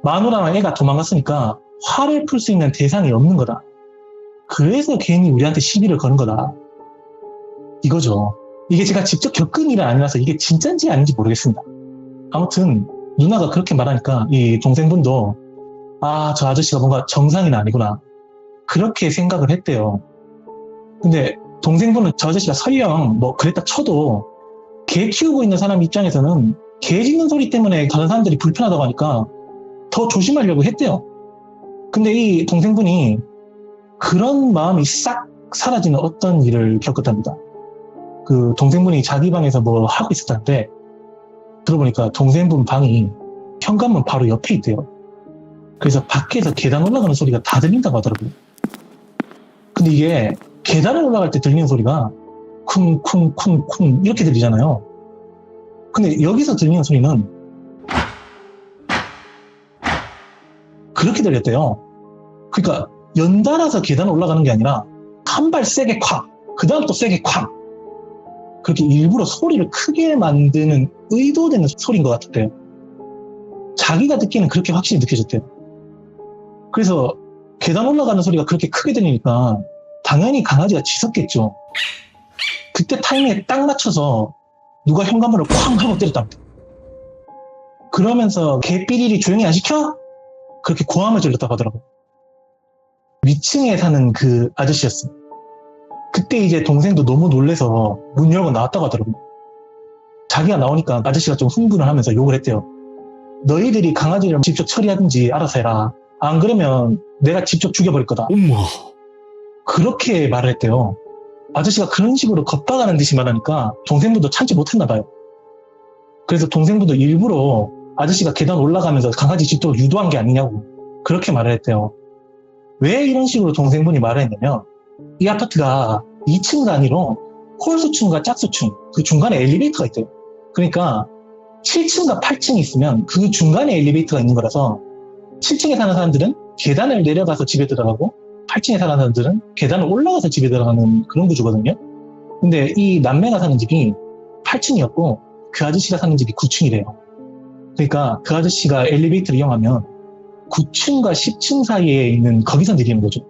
마누라랑 애가 도망갔으니까 화를 풀 수 있는 대상이 없는 거다. 그래서 괜히 우리한테 시비를 거는 거다. 이거죠. 이게 제가 직접 겪은 일은 아니라서 이게 진짜인지 아닌지 모르겠습니다. 아무튼 누나가 그렇게 말하니까 이 동생분도 저 아저씨가 뭔가 정상인 아니구나. 그렇게 생각을 했대요. 근데 동생분은 저 아저씨가 설령 뭐 그랬다 쳐도 개 키우고 있는 사람 입장에서는 개 짖는 소리 때문에 다른 사람들이 불편하다고 하니까 더 조심하려고 했대요. 근데 이 동생분이 그런 마음이 싹 사라지는 어떤 일을 겪었답니다. 그 동생분이 자기 방에서 뭐 하고 있었다는데 들어보니까 동생분 방이 현관문 바로 옆에 있대요. 그래서 밖에서 계단 올라가는 소리가 다 들린다고 하더라고요. 근데 이게 계단을 올라갈 때 들리는 소리가 쿵쿵쿵쿵 이렇게 들리잖아요. 근데 여기서 들리는 소리는 그렇게 들렸대요. 그러니까 연달아서 계단을 올라가는 게 아니라 한 발 세게 콱, 그 다음 또 세게 콱, 그렇게 일부러 소리를 크게 만드는 의도되는 소리인 것 같았대요. 자기가 듣기에는 그렇게 확실히 느껴졌대요. 그래서 계단 올라가는 소리가 그렇게 크게 들리니까 당연히 강아지가 짖었겠죠. 그때 타이밍에 딱 맞춰서 누가 현관문을 쾅 하고 때렸답니다. 그러면서 개 삐리리 조용히 안 시켜? 그렇게 고함을 질렀다고 하더라고요. 위층에 사는 그 아저씨였어요. 그때 이제 동생도 너무 놀래서 문 열고 나왔다고 하더라고요. 자기가 나오니까 아저씨가 좀 흥분을 하면서 욕을 했대요. 너희들이 강아지를 직접 처리하든지 알아서 해라. 안 그러면 내가 직접 죽여버릴 거다. 어머. 그렇게 말을 했대요. 아저씨가 그런 식으로 겁박하는 듯이 말하니까 동생분도 참지 못했나 봐요. 그래서 동생분도 일부러 아저씨가 계단 올라가면서 강아지 집도록 유도한 게 아니냐고 그렇게 말을 했대요. 왜 이런 식으로 동생분이 말을 했냐면 이 아파트가 2층 단위로 홀수층과 짝수층 그 중간에 엘리베이터가 있대요. 그러니까 7층과 8층이 있으면 그 중간에 엘리베이터가 있는 거라서 7층에 사는 사람들은 계단을 내려가서 집에 들어가고 8층에 사는 사람들은 계단을 올라가서 집에 들어가는 그런 구조거든요. 근데 이 남매가 사는 집이 8층이었고 그 아저씨가 사는 집이 9층이래요. 그러니까 그 아저씨가 엘리베이터를 이용하면 9층과 10층 사이에 있는 거기서 내리는 거죠.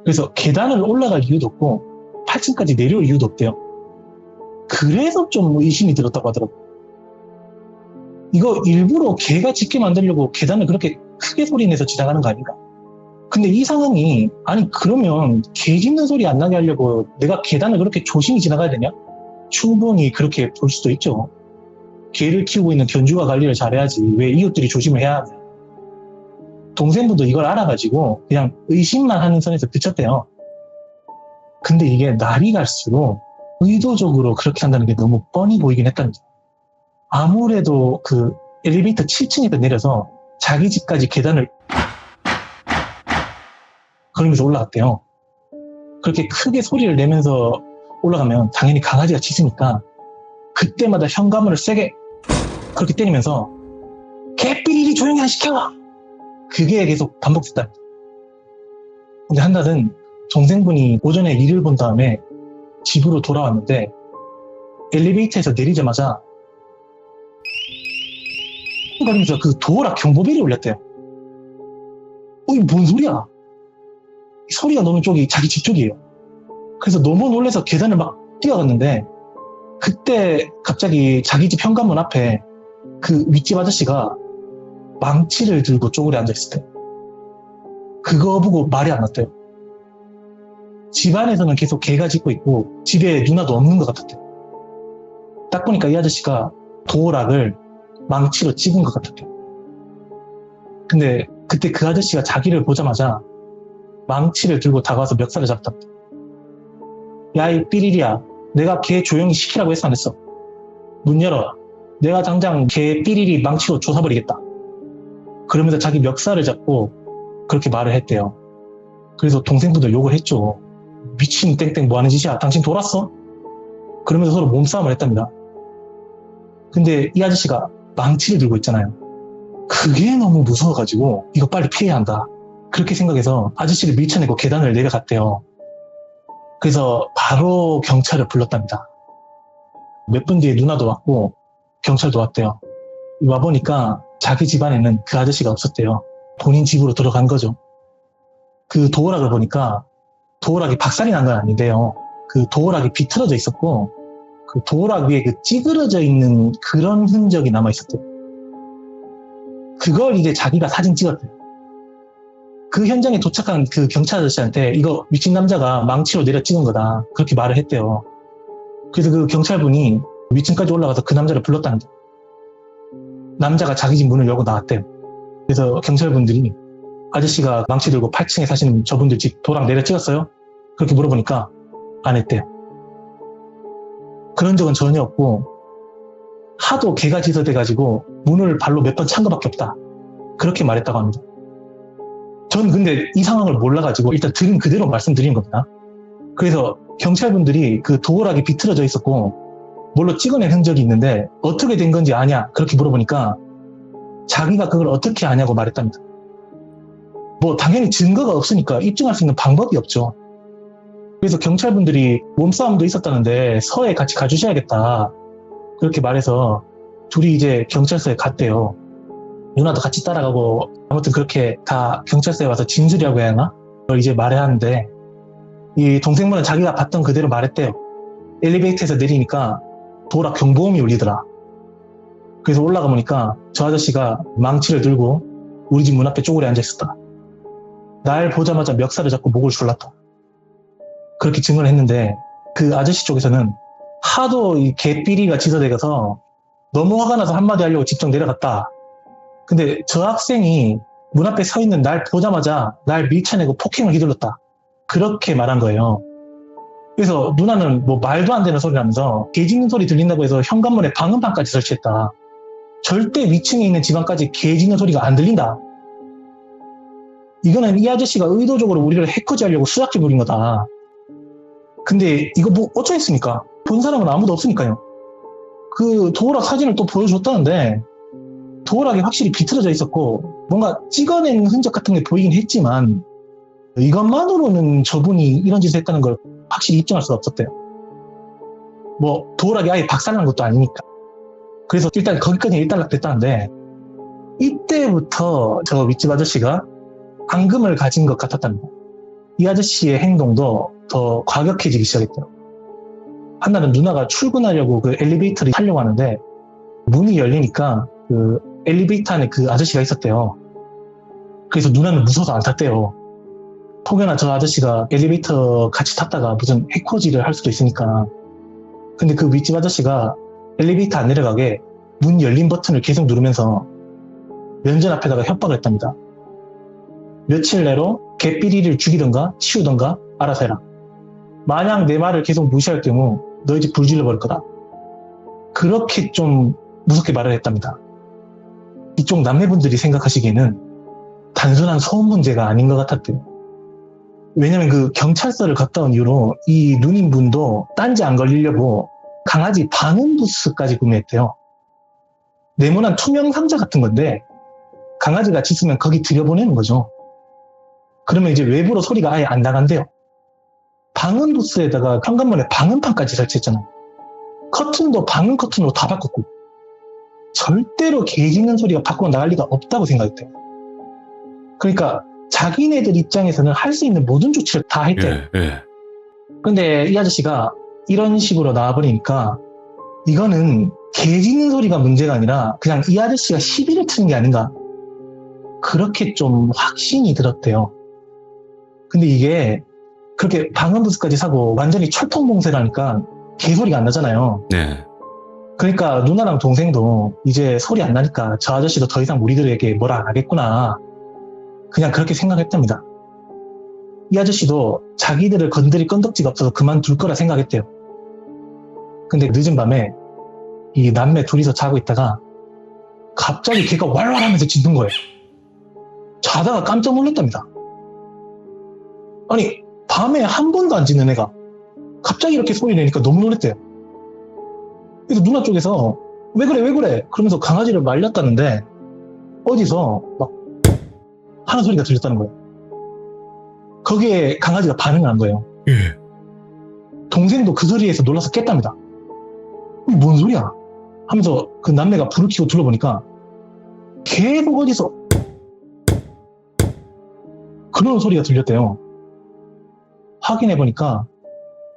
그래서 계단을 올라갈 이유도 없고 8층까지 내려올 이유도 없대요. 그래서 좀 의심이 들었다고 하더라고요. 이거 일부러 개가 짖게 만들려고 계단을 그렇게 크게 소리내서 지나가는 거 아닌가? 근데 이 상황이, 아니 그러면 개 짖는 소리 안 나게 하려고 내가 계단을 그렇게 조심히 지나가야 되냐? 충분히 그렇게 볼 수도 있죠. 개를 키우고 있는 견주가 관리를 잘해야지 왜 이웃들이 조심을 해야 하냐. 동생분도 이걸 알아가지고 그냥 의심만 하는 선에서 그쳤대요. 근데 이게 날이 갈수록 의도적으로 그렇게 한다는 게 너무 뻔히 보이긴 했답니다. 아무래도 그 엘리베이터 7층에서 내려서 자기 집까지 계단을 그러면서 올라갔대요. 그렇게 크게 소리를 내면서 올라가면 당연히 강아지가 짖으니까 그때마다 현관문을 세게 그렇게 때리면서 개삐리리 조용히 안 시켜! 그게 계속 반복됐다. 근데 한 달은 동생분이 오전에 일을 본 다음에 집으로 돌아왔는데 엘리베이터에서 내리자마자 거리면서 그 도어락 경보벨이 울렸대요. 이게 뭔 소리야? 소리가 나는 쪽이 자기 집 쪽이에요. 그래서 너무 놀라서 계단을 막 뛰어갔는데 그때 갑자기 자기 집 현관문 앞에 그 윗집 아저씨가 망치를 들고 쪼그려 앉아있을 때 그거 보고 말이 안 났대요. 집안에서는 계속 개가 짖고 있고 집에 누나도 없는 것 같았대요. 딱 보니까 이 아저씨가 도어락을 망치로 찍은 것 같았대요. 근데 그때 그 아저씨가 자기를 보자마자 망치를 들고 다가와서 멱살을 잡았답니다. 야, 이 삐리리야, 내가 걔 조용히 시키라고 했어 안 했어? 문 열어라. 내가 당장 걔 삐리리 망치로 조사버리겠다. 그러면서 자기 멱살을 잡고 그렇게 말을 했대요. 그래서 동생분들 욕을 했죠. 미친 땡땡 뭐하는 짓이야? 당신 돌았어? 그러면서 서로 몸싸움을 했답니다. 근데 이 아저씨가 망치를 들고 있잖아요. 그게 너무 무서워가지고 이거 빨리 피해야 한다. 그렇게 생각해서 아저씨를 밀쳐내고 계단을 내려갔대요. 그래서 바로 경찰을 불렀답니다. 몇 분 뒤에 누나도 왔고 경찰도 왔대요. 와보니까 자기 집안에는 그 아저씨가 없었대요. 본인 집으로 들어간 거죠. 그 도어락을 보니까 도어락이 박살이 난 건 아닌데요. 그 도어락이 비틀어져 있었고 그 도어락 위에 그 찌그러져 있는 그런 흔적이 남아 있었대요. 그걸 이제 자기가 사진 찍었대요. 그 현장에 도착한 그 경찰 아저씨한테 이거 미친 남자가 망치로 내려 찍은 거다. 그렇게 말을 했대요. 그래서 그 경찰분이 위층까지 올라가서 그 남자를 불렀다는데 남자가 자기 집 문을 열고 나왔대요. 그래서 경찰분들이 아저씨가 망치 들고 8층에 사시는 저분들 집 도랑 내려 찍었어요? 그렇게 물어보니까 안 했대요. 그런 적은 전혀 없고 하도 개가 짖어대가지고 문을 발로 몇 번 찬 것밖에 없다. 그렇게 말했다고 합니다. 전 근데 이 상황을 몰라가지고 일단 들은 그대로 말씀드린 겁니다. 그래서 경찰분들이 그 도어락이 비틀어져 있었고 뭘로 찍어낸 흔적이 있는데 어떻게 된 건지 아냐 그렇게 물어보니까 자기가 그걸 어떻게 아냐고 말했답니다. 뭐 당연히 증거가 없으니까 입증할 수 있는 방법이 없죠. 그래서 경찰분들이 몸싸움도 있었다는데 서에 같이 가주셔야겠다 그렇게 말해서 둘이 이제 경찰서에 갔대요. 누나도 같이 따라가고 아무튼 그렇게 다 경찰서에 와서 진술이라고 해야 하나? 그걸 이제 말해야 하는데 이 동생분은 자기가 봤던 그대로 말했대요. 엘리베이터에서 내리니까 도어락 경보음이 울리더라. 그래서 올라가 보니까 저 아저씨가 망치를 들고 우리 집 문 앞에 쪼그려 앉아있었다. 날 보자마자 멱살을 잡고 목을 졸랐다. 그렇게 증언을 했는데 그 아저씨 쪽에서는 하도 이 개삐리가 짖어대가서 너무 화가 나서 한마디 하려고 직접 내려갔다. 근데 저 학생이 문 앞에 서 있는 날 보자마자 날 밀쳐내고 폭행을 휘둘렀다. 그렇게 말한 거예요. 그래서 누나는 뭐 말도 안 되는 소리를 하면서 개 짖는 소리 들린다고 해서 현관문에 방음판까지 설치했다. 절대 위층에 있는 집안까지 개 짖는 소리가 안 들린다. 이거는 이 아저씨가 의도적으로 우리를 해코지하려고 수작질 부린 거다. 근데 이거 뭐 어쩌겠습니까? 본 사람은 아무도 없으니까요. 그 도어락 사진을 또 보여줬다는데 도어락이 확실히 비틀어져 있었고 뭔가 찍어낸 흔적 같은 게 보이긴 했지만 이것만으로는 저분이 이런 짓을 했다는 걸 확실히 입증할 수가 없었대요. 뭐 도어락이 아예 박살난 것도 아니니까. 그래서 일단 거기까지 일단락 됐다는데 이때부터 저 윗집 아저씨가 앙금을 가진 것 같았답니다. 이 아저씨의 행동도 더 과격해지기 시작했대요. 한날은 누나가 출근하려고 그 엘리베이터를 타려고 하는데 문이 열리니까 그 엘리베이터 안에 그 아저씨가 있었대요. 그래서 누나는 무서워서 안 탔대요. 혹여나 저 아저씨가 엘리베이터 같이 탔다가 무슨 해코지를 할 수도 있으니까. 근데 그 윗집 아저씨가 엘리베이터 안 내려가게 문 열린 버튼을 계속 누르면서 면전 앞에다가 협박을 했답니다. 며칠 내로 개삐리를 죽이던가 치우던가 알아서 해라. 만약 내 말을 계속 무시할 경우 너희 집 불 질러버릴 거다. 그렇게 좀 무섭게 말을 했답니다. 이쪽 남매분들이 생각하시기에는 단순한 소음 문제가 아닌 것 같았대요. 왜냐면 그 경찰서를 갔다 온 이후로 이 누님분도 딴지 안 걸리려고 강아지 방음 부스까지 구매했대요. 네모난 투명 상자 같은 건데 강아지가 짖으면 거기 들여보내는 거죠. 그러면 이제 외부로 소리가 아예 안 나간대요. 방음 부스에다가 현관문에 방음판까지 설치했잖아요. 커튼도 방음 커튼으로 다 바꿨고 절대로 개 짖는 소리가 밖으로 나갈 리가 없다고 생각했대요. 그러니까 자기네들 입장에서는 할 수 있는 모든 조치를 다 했대요. 근데 이 아저씨가 이런 식으로 나와버리니까 이거는 개 짖는 소리가 문제가 아니라 그냥 이 아저씨가 시비를 트는 게 아닌가, 그렇게 좀 확신이 들었대요. 근데 이게 그렇게 방음부스까지 사고 완전히 철통봉쇄라니까 개소리가 안 나잖아요. 네. 그러니까 누나랑 동생도 이제 소리 안 나니까 저 아저씨도 더 이상 우리들에게 뭐라 안 하겠구나, 그냥 그렇게 생각했답니다. 이 아저씨도 자기들을 건드릴 건덕지가 없어서 그만둘 거라 생각했대요. 근데 늦은 밤에 이 남매 둘이서 자고 있다가 갑자기 걔가 왈왈 하면서 짖는 거예요. 자다가 깜짝 놀랐답니다. 아니, 밤에 한 번도 안 짖는 애가 갑자기 이렇게 소리 내니까 너무 놀랐대요. 그래서 누나 쪽에서 왜 그래 그러면서 강아지를 말렸다는데 어디서 막 하는 소리가 들렸다는 거예요. 거기에 강아지가 반응을 한 거예요. 예. 동생도 그 소리에서 놀라서 깼답니다. 뭔 소리야 하면서 그 남매가 불을 켜고 둘러보니까 계속 어디서 그런 소리가 들렸대요. 확인해보니까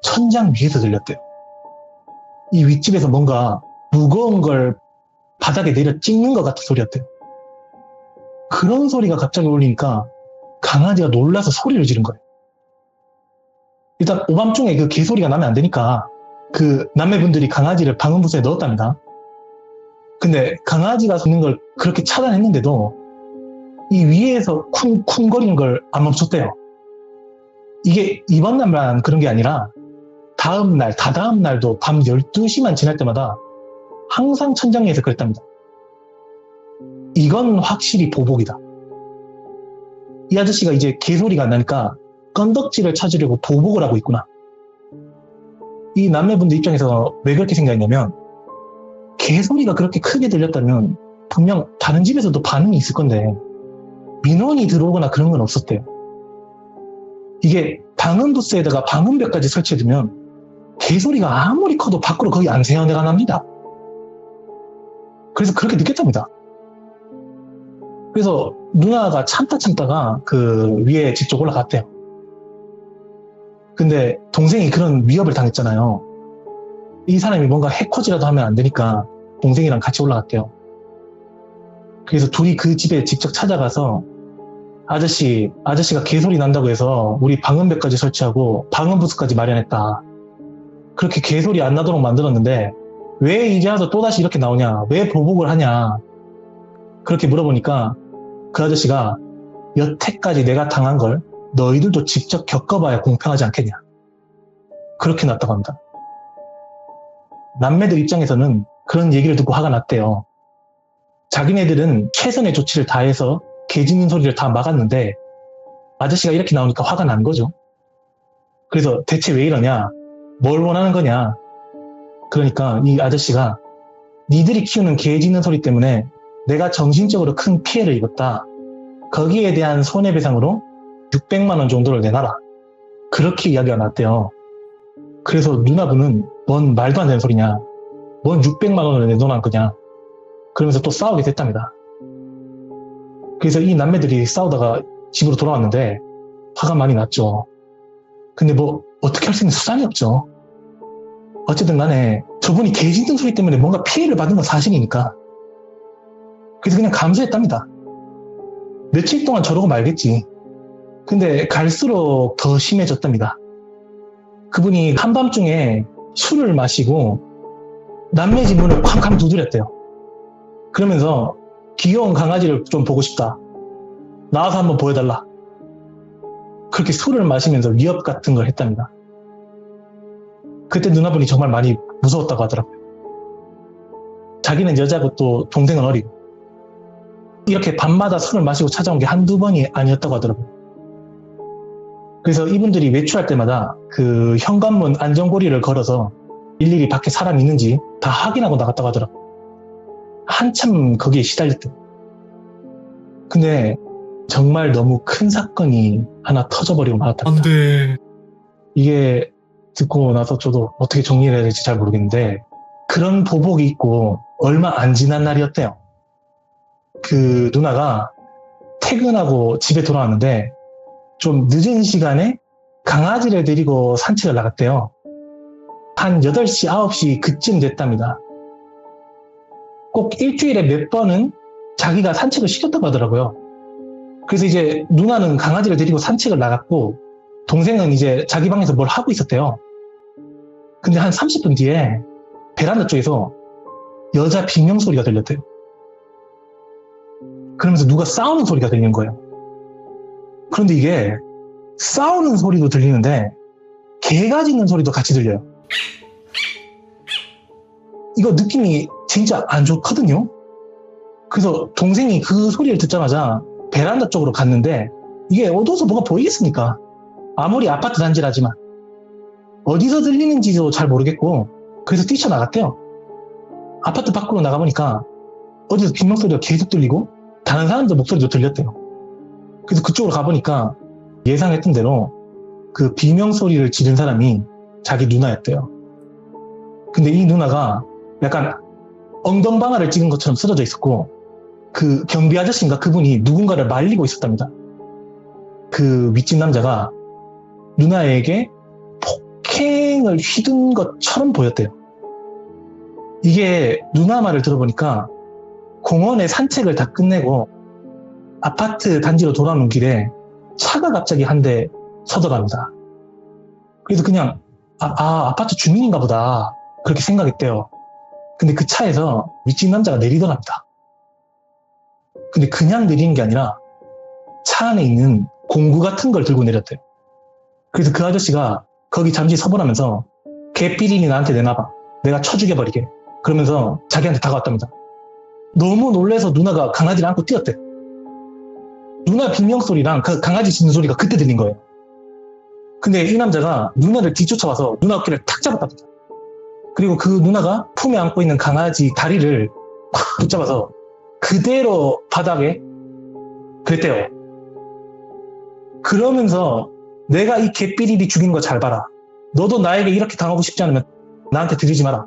천장 위에서 들렸대요. 이 윗집에서 뭔가 무거운 걸 바닥에 내려 찍는 것 같은 소리였대요. 그런 소리가 갑자기 울리니까 강아지가 놀라서 소리를 지른 거예요. 일단 오밤중에 그 개소리가 나면 안 되니까 그 남매분들이 강아지를 방음부스에 넣었답니다. 근데 강아지가 짖는 걸 그렇게 차단했는데도 이 위에서 쿵쿵거리는 걸 안 멈췄대요. 이게 이번 날만 그런 게 아니라 다음 날, 다다음 날도 밤 12시만 지날 때마다 항상 천장 위에서 그랬답니다. 이건 확실히 보복이다. 이 아저씨가 이제 개소리가 안 나니까 건덕지를 찾으려고 보복을 하고 있구나. 이 남매분들 입장에서 왜 그렇게 생각했냐면 개소리가 그렇게 크게 들렸다면 분명 다른 집에서도 반응이 있을 건데 민원이 들어오거나 그런 건 없었대요. 이게 방음부스에다가 방음벽까지 설치해두면 개소리가 아무리 커도 밖으로 거의 안 새어나갑니다. 그래서 그렇게 느꼈답니다. 그래서 누나가 참다가 그 위에 직접 올라갔대요. 근데 동생이 그런 위협을 당했잖아요. 이 사람이 뭔가 해코지라도 하면 안 되니까 동생이랑 같이 올라갔대요. 그래서 둘이 그 집에 직접 찾아가서 아저씨가 개소리 난다고 해서 우리 방음벽까지 설치하고 방음부스까지 마련했다. 그렇게 개소리 안 나도록 만들었는데 왜 이제 와서 또다시 이렇게 나오냐, 왜 보복을 하냐, 그렇게 물어보니까 그 아저씨가 여태까지 내가 당한 걸 너희들도 직접 겪어봐야 공평하지 않겠냐, 그렇게 났다고 합니다. 남매들 입장에서는 그런 얘기를 듣고 화가 났대요. 자기네들은 최선의 조치를 다해서 개 짖는 소리를 다 막았는데 아저씨가 이렇게 나오니까 화가 난 거죠. 그래서 대체 왜 이러냐, 뭘 원하는 거냐. 그러니까 이 아저씨가 니들이 키우는 개 짖는 소리 때문에 내가 정신적으로 큰 피해를 입었다. 거기에 대한 손해배상으로 600만 원 정도를 내놔라. 그렇게 이야기가 났대요. 그래서 누나분은 뭔 말도 안 되는 소리냐. 뭔 600만 원을 내놓은 거냐. 그러면서 또 싸우게 됐답니다. 그래서 이 남매들이 싸우다가 집으로 돌아왔는데 화가 많이 났죠. 근데 뭐 어떻게 할 수 있는 수단이 없죠. 어쨌든 간에 저분이 개 짖는 소리 때문에 뭔가 피해를 받은 건 사실이니까. 그래서 그냥 감수했답니다. 며칠 동안 저러고 말겠지. 근데 갈수록 더 심해졌답니다. 그분이 한밤중에 술을 마시고 남매 집 문을 쾅쾅 두드렸대요. 그러면서 귀여운 강아지를 좀 보고 싶다. 나와서 한번 보여달라. 그렇게 술을 마시면서 위협 같은 걸 했답니다. 그때 누나분이 정말 많이 무서웠다고 하더라고요. 자기는 여자고 또 동생은 어리고 이렇게 밤마다 술을 마시고 찾아온 게 한두 번이 아니었다고 하더라고요. 그래서 이분들이 외출할 때마다 그 현관문 안전고리를 걸어서 일일이 밖에 사람이 있는지 다 확인하고 나갔다고 하더라고요. 한참 거기에 시달릴 때. 근데 정말 너무 큰 사건이 하나 터져버리고 말았답니다. 안 돼. 이게 듣고 나서 저도 어떻게 정리를 해야 될지 잘 모르겠는데 그런 보복이 있고 얼마 안 지난 날이었대요. 그 누나가 퇴근하고 집에 돌아왔는데 좀 늦은 시간에 강아지를 데리고 산책을 나갔대요. 한 8시, 9시 그쯤 됐답니다. 꼭 일주일에 몇 번은 자기가 산책을 시켰다고 하더라고요. 그래서 이제 누나는 강아지를 데리고 산책을 나갔고 동생은 이제 자기 방에서 뭘 하고 있었대요. 근데 한 30분 뒤에 베란다 쪽에서 여자 비명소리가 들렸대요. 그러면서 누가 싸우는 소리가 들리는 거예요. 그런데 이게 싸우는 소리도 들리는데 개가 짖는 소리도 같이 들려요. 이거 느낌이 진짜 안 좋거든요. 그래서 동생이 그 소리를 듣자마자 베란다 쪽으로 갔는데 이게 어두워서 뭐가 보이겠습니까? 아무리 아파트 단지라지만 어디서 들리는지도 잘 모르겠고 그래서 뛰쳐나갔대요. 아파트 밖으로 나가보니까 어디서 비명소리가 계속 들리고 다른 사람들 목소리도 들렸대요. 그래서 그쪽으로 가보니까 예상했던 대로 그 비명소리를 지른 사람이 자기 누나였대요. 근데 이 누나가 약간 엉덩방아를 찍은 것처럼 쓰러져 있었고 그 경비 아저씨인가 그분이 누군가를 말리고 있었답니다. 그 윗집 남자가 누나에게 폭행을 휘둔 것처럼 보였대요. 이게 누나 말을 들어보니까 공원에 산책을 다 끝내고 아파트 단지로 돌아오는 길에 차가 갑자기 한 대 서더랍니다. 그래서 그냥 아파트 주민인가 보다 그렇게 생각했대요. 근데 그 차에서 윗집 남자가 내리더랍니다. 근데 그냥 내리는 게 아니라 차 안에 있는 공구 같은 걸 들고 내렸대요. 그래서 그 아저씨가 거기 잠시 서보라면서 개삐리니 나한테 내놔봐. 내가 쳐 죽여버리게. 그러면서 자기한테 다가왔답니다. 너무 놀라서 누나가 강아지를 안고 뛰었대. 누나 비명소리랑 그 강아지 짖는 소리가 그때 들린 거예요. 근데 이 남자가 누나를 뒤쫓아와서 누나 어깨를 탁 잡았답니다. 그리고 그 누나가 품에 안고 있는 강아지 다리를 확 붙잡아서 그대로 바닥에 그랬대요. 그러면서 내가 이 개삐리리 죽인 거 잘 봐라. 너도 나에게 이렇게 당하고 싶지 않으면 나한테 들이지 마라.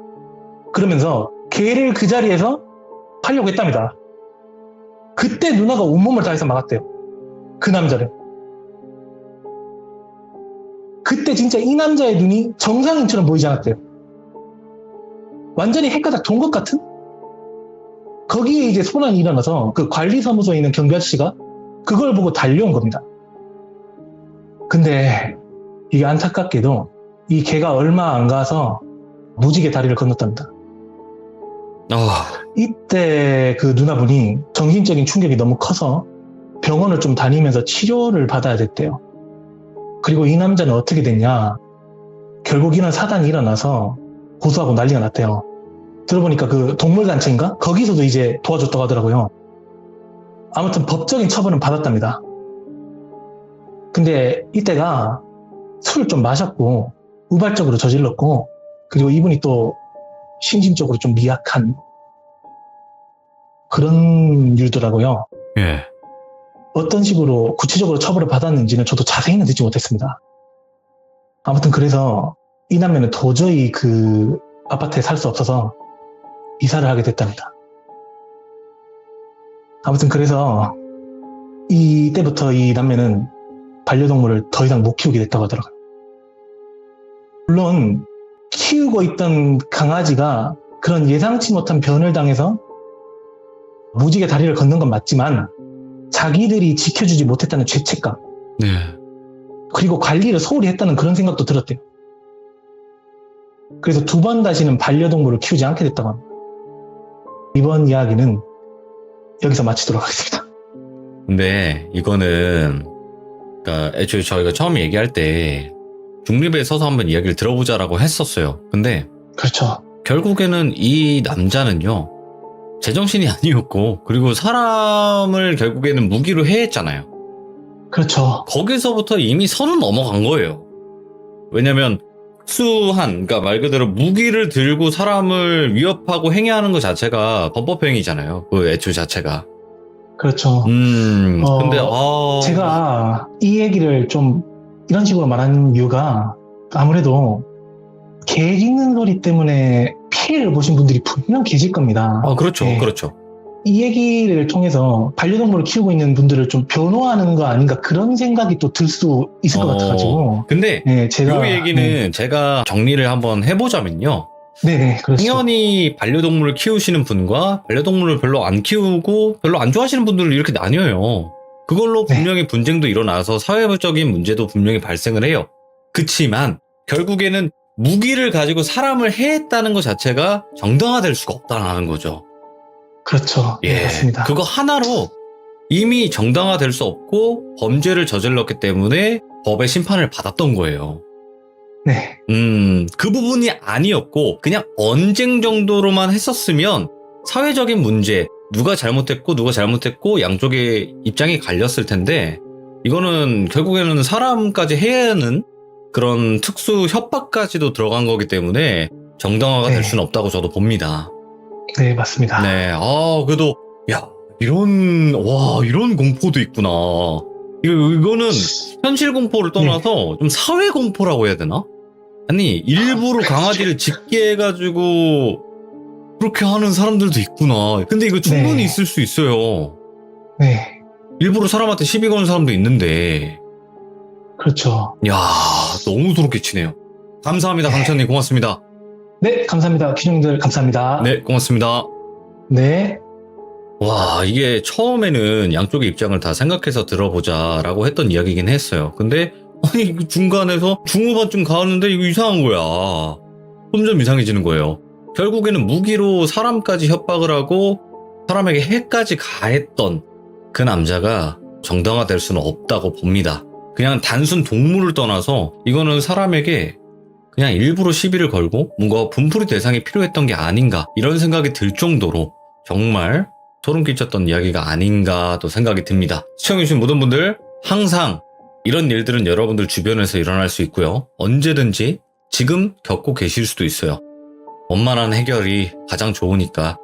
그러면서 개를 그 자리에서 하려고 했답니다. 그때 누나가 온몸을 다해서 막았대요. 그 남자를. 그때 진짜 이 남자의 눈이 정상인처럼 보이지 않았대요. 완전히 헷가닥 돈 것 같은? 거기에 이제 소란이 일어나서 그 관리사무소에 있는 경비 아저씨가 그걸 보고 달려온 겁니다. 근데 이게 안타깝게도 이 개가 얼마 안 가서 무지개 다리를 건넜답니다. 이때 그 누나분이 정신적인 충격이 너무 커서 병원을 좀 다니면서 치료를 받아야 됐대요. 그리고 이 남자는 어떻게 됐냐. 결국 이런 사단이 일어나서 고소하고 난리가 났대요. 들어보니까 그 동물단체인가? 거기서도 이제 도와줬다고 하더라고요. 아무튼 법적인 처벌은 받았답니다. 근데 이때가 술을 좀 마셨고 우발적으로 저질렀고 그리고 이분이 또 심신적으로 좀 미약한 그런 일더라고요. 예. 어떤 식으로 구체적으로 처벌을 받았는지는 저도 자세히는 듣지 못했습니다. 아무튼 그래서 이 남매는 도저히 그 아파트에 살 수 없어서 이사를 하게 됐답니다. 아무튼 그래서 이때부터 이 남매는 반려동물을 더 이상 못 키우게 됐다고 하더라고요. 물론 키우고 있던 강아지가 그런 예상치 못한 변을 당해서 무지개 다리를 걷는 건 맞지만 자기들이 지켜주지 못했다는 죄책감, 네. 그리고 관리를 소홀히 했다는 그런 생각도 들었대요. 그래서 2번 다시는 반려동물을 키우지 않게 됐다고 합니다. 이번 이야기는 여기서 마치도록 하겠습니다. 근데 이거는 그러니까 애초에 저희가 처음 얘기할 때 중립에 서서 한번 이야기를 들어보자라고 했었어요. 근데 그렇죠. 결국에는 이 남자는요, 제정신이 아니었고, 그리고 사람을 결국에는 무기로 해했잖아요. 그렇죠. 거기서부터 이미 선은 넘어간 거예요. 왜냐면 특수한, 그러니까 말 그대로 무기를 들고 사람을 위협하고 행위하는 것 자체가 범법행위잖아요. 그 애초 자체가. 그렇죠. 근데 제가 이 얘기를 좀 이런 식으로 말하는 이유가 아무래도 개 짖는 소리 때문에 피해를 보신 분들이 분명 계실 겁니다. 그렇죠, 네. 그렇죠. 이 얘기를 통해서 반려동물을 키우고 있는 분들을 좀 변호하는 거 아닌가 그런 생각이 또 들 수 있을 것 같아가지고. 근데 네, 제가 이 얘기는 제가 정리를 한번 해보자면요. 네네, 그렇죠. 당연히 반려동물을 키우시는 분과 반려동물을 별로 안 키우고 별로 안 좋아하시는 분들을 이렇게 나뉘어요. 그걸로 네. 분명히 분쟁도 일어나서 사회적인 문제도 분명히 발생을 해요. 그치만 결국에는 무기를 가지고 사람을 해했다는 것 자체가 정당화될 수가 없다는 거죠. 그렇죠. 네, 맞습니다. 그거 하나로 이미 정당화될 수 없고 범죄를 저질렀기 때문에 법의 심판을 받았던 거예요. 네, 그 부분이 아니었고 그냥 언쟁 정도로만 했었으면 사회적인 문제, 누가 잘못했고 양쪽의 입장이 갈렸을 텐데 이거는 결국에는 사람까지 해야 하는 그런 특수 협박까지도 들어간 거기 때문에 정당화가 네. 될 수는 없다고 저도 봅니다. 네, 맞습니다. 네, 그래도 이런 공포도 있구나. 이거는 현실 공포를 떠나서 좀 사회 공포라고 해야 되나? 아니 일부러 강아지를 짖게 해가지고 그렇게 하는 사람들도 있구나. 근데 이거 충분히 네. 있을 수 있어요. 네, 일부러 사람한테 시비 거는 사람도 있는데. 그렇죠. 야, 너무 소름 끼치네요. 감사합니다, 강찬님. 고맙습니다. 네, 감사합니다. 귀중들 감사합니다. 네, 고맙습니다. 네. 와, 이게 처음에는 양쪽의 입장을 다 생각해서 들어보자라고 했던 이야기긴 했어요. 근데 아니 그 중간에서 중후반쯤 가는데 이거 이상한 거야. 점점 이상해지는 거예요. 결국에는 무기로 사람까지 협박을 하고 사람에게 해까지 가했던 그 남자가 정당화될 수는 없다고 봅니다. 그냥 단순 동물을 떠나서 이거는 사람에게 그냥 일부러 시비를 걸고 뭔가 분풀이 대상이 필요했던 게 아닌가 이런 생각이 들 정도로 정말 소름 끼쳤던 이야기가 아닌가 또 생각이 듭니다. 시청해주신 모든 분들 항상 이런 일들은 여러분들 주변에서 일어날 수 있고요. 언제든지 지금 겪고 계실 수도 있어요. 원만한 해결이 가장 좋으니까